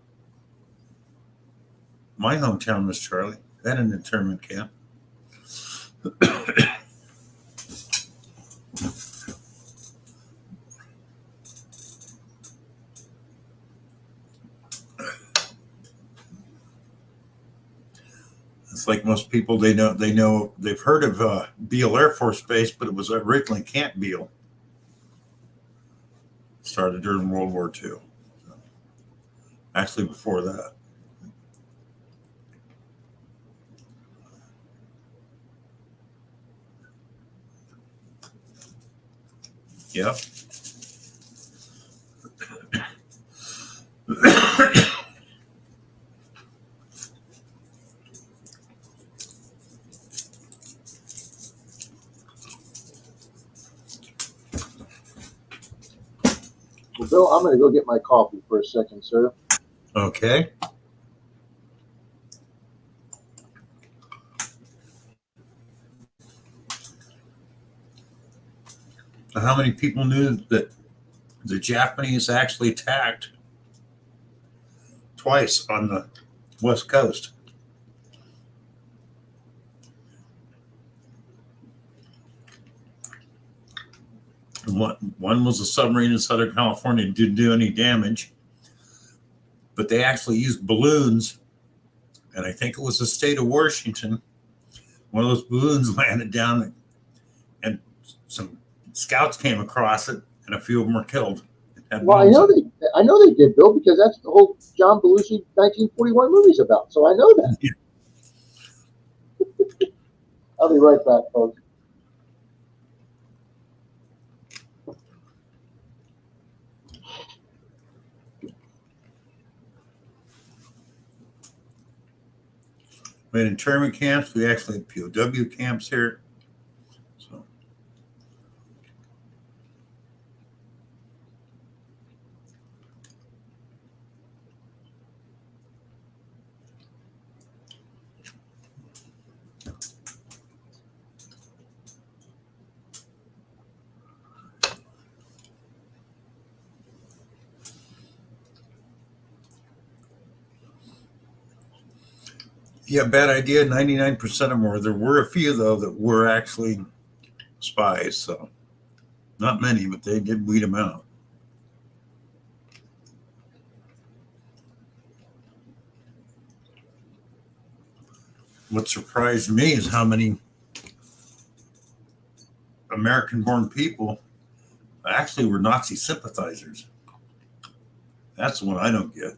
my hometown, Miss Charlie. That an internment camp. It's like most people they've heard of Beale Air Force Base, but it was originally Camp Beale. Started during World War II. Actually, before that. Yep. Well, Bill, I'm going to go get my coffee for a second, sir. Okay. How many people knew that the Japanese actually attacked twice on the West Coast? One was a submarine in Southern California, didn't do any damage, but they actually used balloons, and I think it was the state of Washington. One of those balloons landed down, and some scouts came across it, and a few of them were killed. Well, I know they did, Bill, because that's the whole John Belushi 1941 movie's about. So I know that. Yeah. I'll be right back, folks. We had internment camps. We actually had POW camps here. So, yeah, bad idea. 99% of them were. There were a few, though, that were actually spies. So, not many, but they did weed them out. What surprised me is how many American-born people actually were Nazi sympathizers. That's the one I don't get.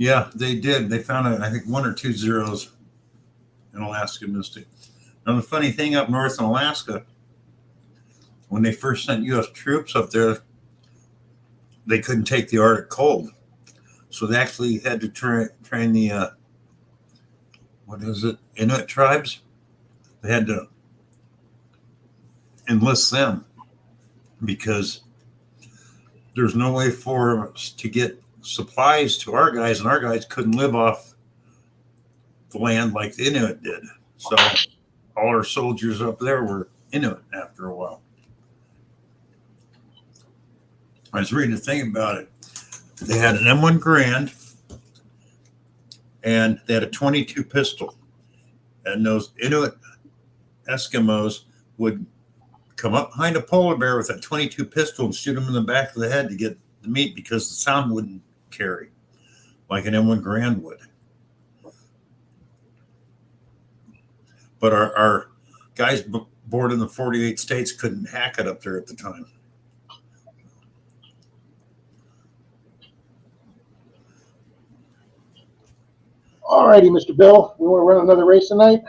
Yeah, they did. They found, I think, 1 or 2 zeros in Alaska Mystic. Now, the funny thing up north in Alaska, when they first sent U.S. troops up there, they couldn't take the Arctic cold. So they actually had to train the, Inuit tribes. They had to enlist them because there's no way for us to get supplies to our guys, and our guys couldn't live off the land like the Inuit did. So all our soldiers up there were Inuit after a while. I was reading a thing about it. They had an M1 Garand, and they had a 22 pistol. And those Inuit Eskimos would come up behind a polar bear with that 22 pistol and shoot him in the back of the head to get the meat because the sound wouldn't carry like an M1 Garand would. But our guys born in the 48 states couldn't hack it up there at the time. All righty, Mr. Bill. We want to run another race tonight?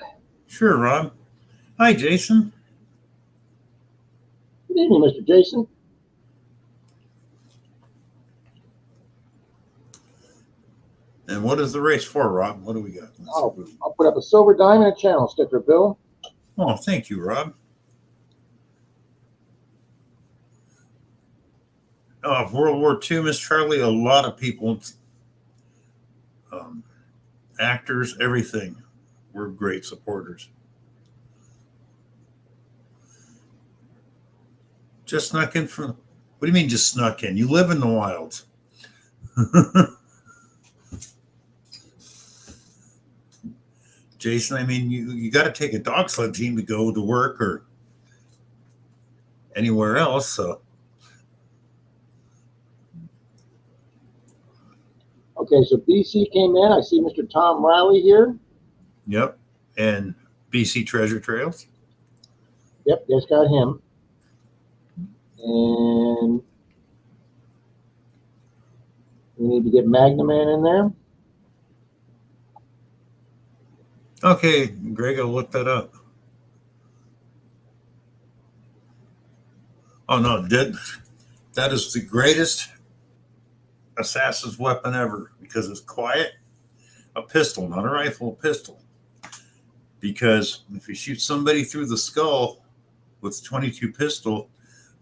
Sure, Rob. Hi, Jason. Good evening, Mr. Jason. And what is the race for, Rob? What do we got? I'll put up a silver dime and a channel sticker, Bill. Oh, thank you, Rob. World War II, Miss Charlie, a lot of people, actors, everything, were great supporters. Just snuck in from, what do you mean just snuck in? You live in the wilds. Jason, I mean, you got to take a dog sled team to go to work or anywhere else. So, okay, so BC came in. I see Mr. Tom Riley here. yep, and BC Treasure Trails. Yep, just got him. And we need to get Magnaman in there. Okay, Greg, I'll look that up. Oh no, that is the greatest assassin's weapon ever because it's quiet. A pistol, not a rifle, a pistol. Because if you shoot somebody through the skull with a 22 pistol,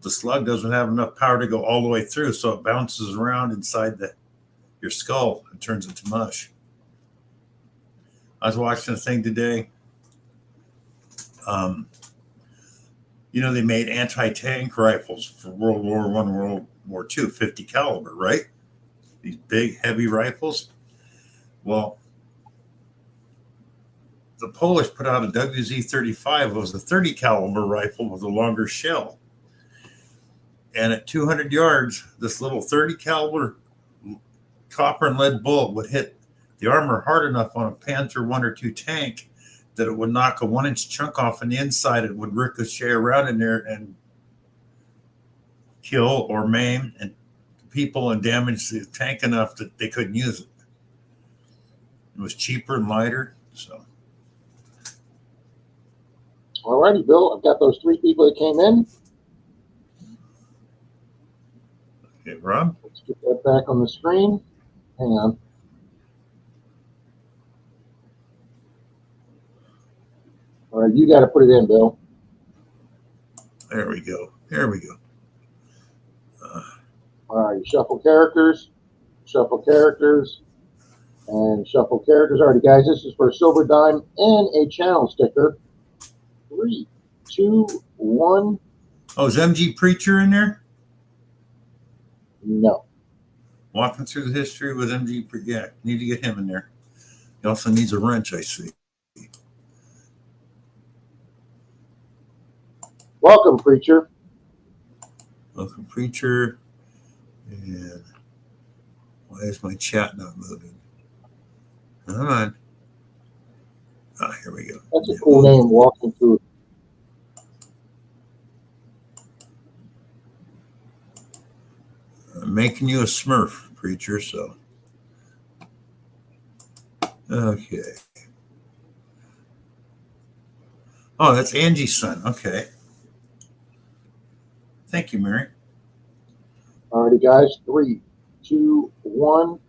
the slug doesn't have enough power to go all the way through, so it bounces around inside your skull and turns into mush. I was watching a thing today. They made anti-tank rifles for World War I, World War II, 50 caliber, right? These big, heavy rifles. Well, the Polish put out a WZ-35. It was a 30 caliber rifle with a longer shell. And at 200 yards, this little 30 caliber copper and lead bullet would hit the armor hard enough on a Panther 1 or 2 tank that it would knock a 1-inch chunk off on the inside. It would ricochet around in there and kill or maim and people and damage the tank enough that they couldn't use it. It was cheaper and lighter. So, all righty, Bill. I've got those 3 people that came in. okay, Rob. Let's get that back on the screen. Hang on. All right, you got to put it in, Bill. There we go. There we go. All right, shuffle characters, and shuffle characters. All right, guys, this is for a silver dime and a channel sticker. 3, 2, 1. Oh, is MG Preacher in there? No. Walking through the history with MG Preacher. Yeah, need to get him in there. He also needs a wrench, I see. Welcome, Preacher. Welcome, Preacher. And why is my chat not moving? Come on. Ah, here we go. That's a cool name, Walking Through. I'm making you a Smurf, Preacher, so. Okay. Oh, that's Angie's son. Okay. Thank you, Mary. Alrighty, guys. 3, 2, 1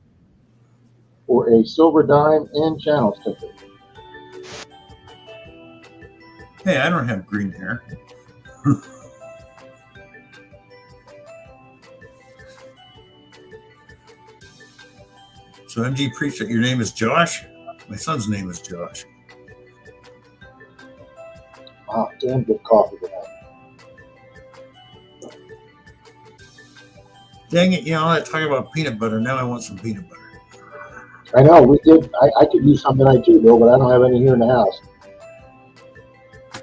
for a silver dime and channel sticker. Hey, I don't have green hair. So, MG Preacher, your name is Josh? My son's name is Josh. Wow, damn good coffee tonight. Dang it, all that talking about peanut butter. Now I want some peanut butter. I know, we did. I could use some tonight too, Bill, but I don't have any here in the house.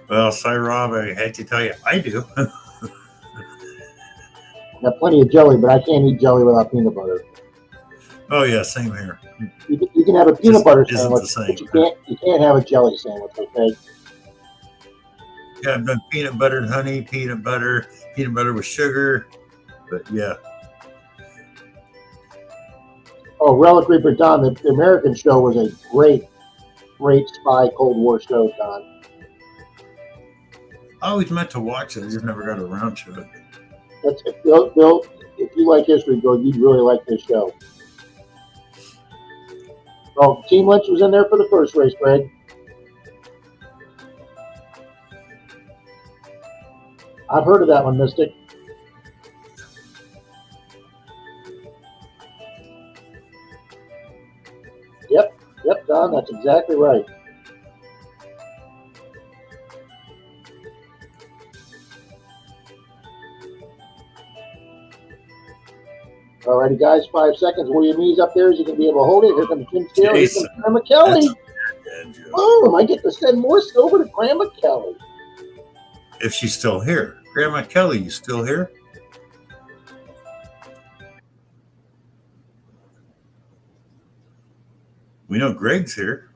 Well, sorry, Rob, I had to tell you, I do. I got plenty of jelly, but I can't eat jelly without peanut butter. Oh, yeah, same here. You can have a peanut butter isn't sandwich, the same. but you can't have a jelly sandwich, okay? Yeah, I've done peanut butter and honey, peanut butter with sugar, but yeah. Oh, Relic Reaper Don, the American show was a great spy Cold War show, Don. I always meant to watch it. I just never got around to it. That's Bill, if you like history, Bill, you'd really like this show. Oh, Team Lynch was in there for the first race, Greg. I've heard of that one, Mystic. Yep, Don, that's exactly right. Alrighty, guys, 5 seconds. William E's up there. Is he going to be able to hold it? Here comes Jim Steele. Here comes Grandma Kelly. Boom! I get to send more silver to Grandma Kelly. If she's still here. Grandma Kelly, you still here? We know Greg's here.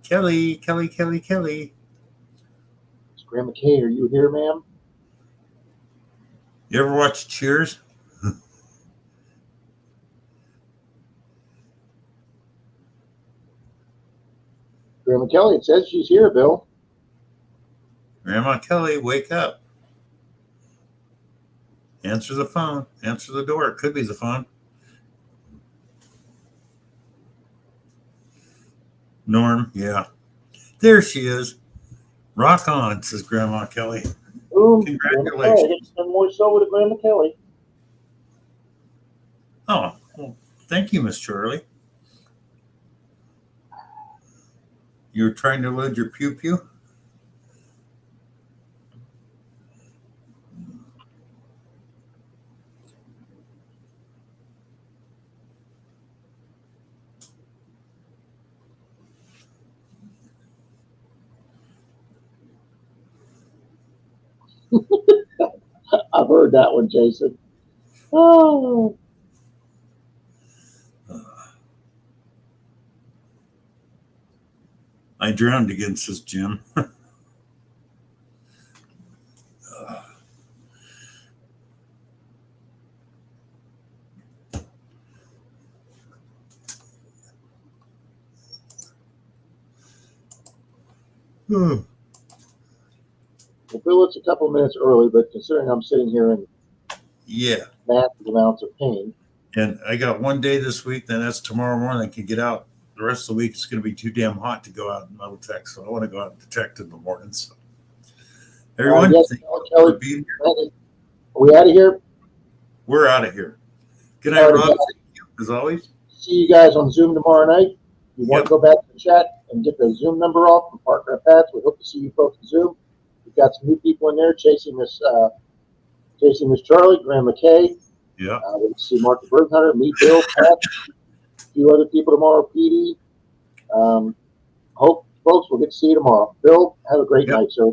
Kelly. It's Grandma Kay, are you here, ma'am? You ever watch Cheers? Grandma Kelly, it says she's here, Bill. Grandma Kelly, wake up. Answer the phone. Answer the door. It could be the phone. Norm, yeah. There she is. Rock on, says Grandma Kelly. Ooh, Boom. Congratulations. I get to send more silver to Grandma Kelly. Oh, well, thank you, Miss Charlie. You were trying to load your pew pew? I've heard that one, Jason. Oh. I drowned again, says Jim. Well, Bill, it's a couple minutes early, but considering I'm sitting here in Yeah. massive amounts of pain. And I got one day this week, then that's tomorrow morning. I can get out. The rest of the week it's going to be too damn hot to go out and metal tech. So I want to go out and detect in the morning. So everyone, Yes, thank you Kelly, for being here. are we out of here? We're out of here. Good night, All right, Rob. guys. Thank you, as always. See you guys on Zoom tomorrow night. If you want to go back to the chat and get the Zoom number off from Partner and Pat's, we hope to see you folks on Zoom. We've got some new people in there chasing Miss Charlie, Graham McKay. Yeah. We'll see Mark the Bird Hunter, me, Bill, Pat, a few other people tomorrow, PD. Hope, folks, we'll get to see you tomorrow. Bill, have a great night, sir.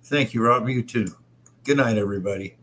Thank you, Rob. You too. Good night, everybody.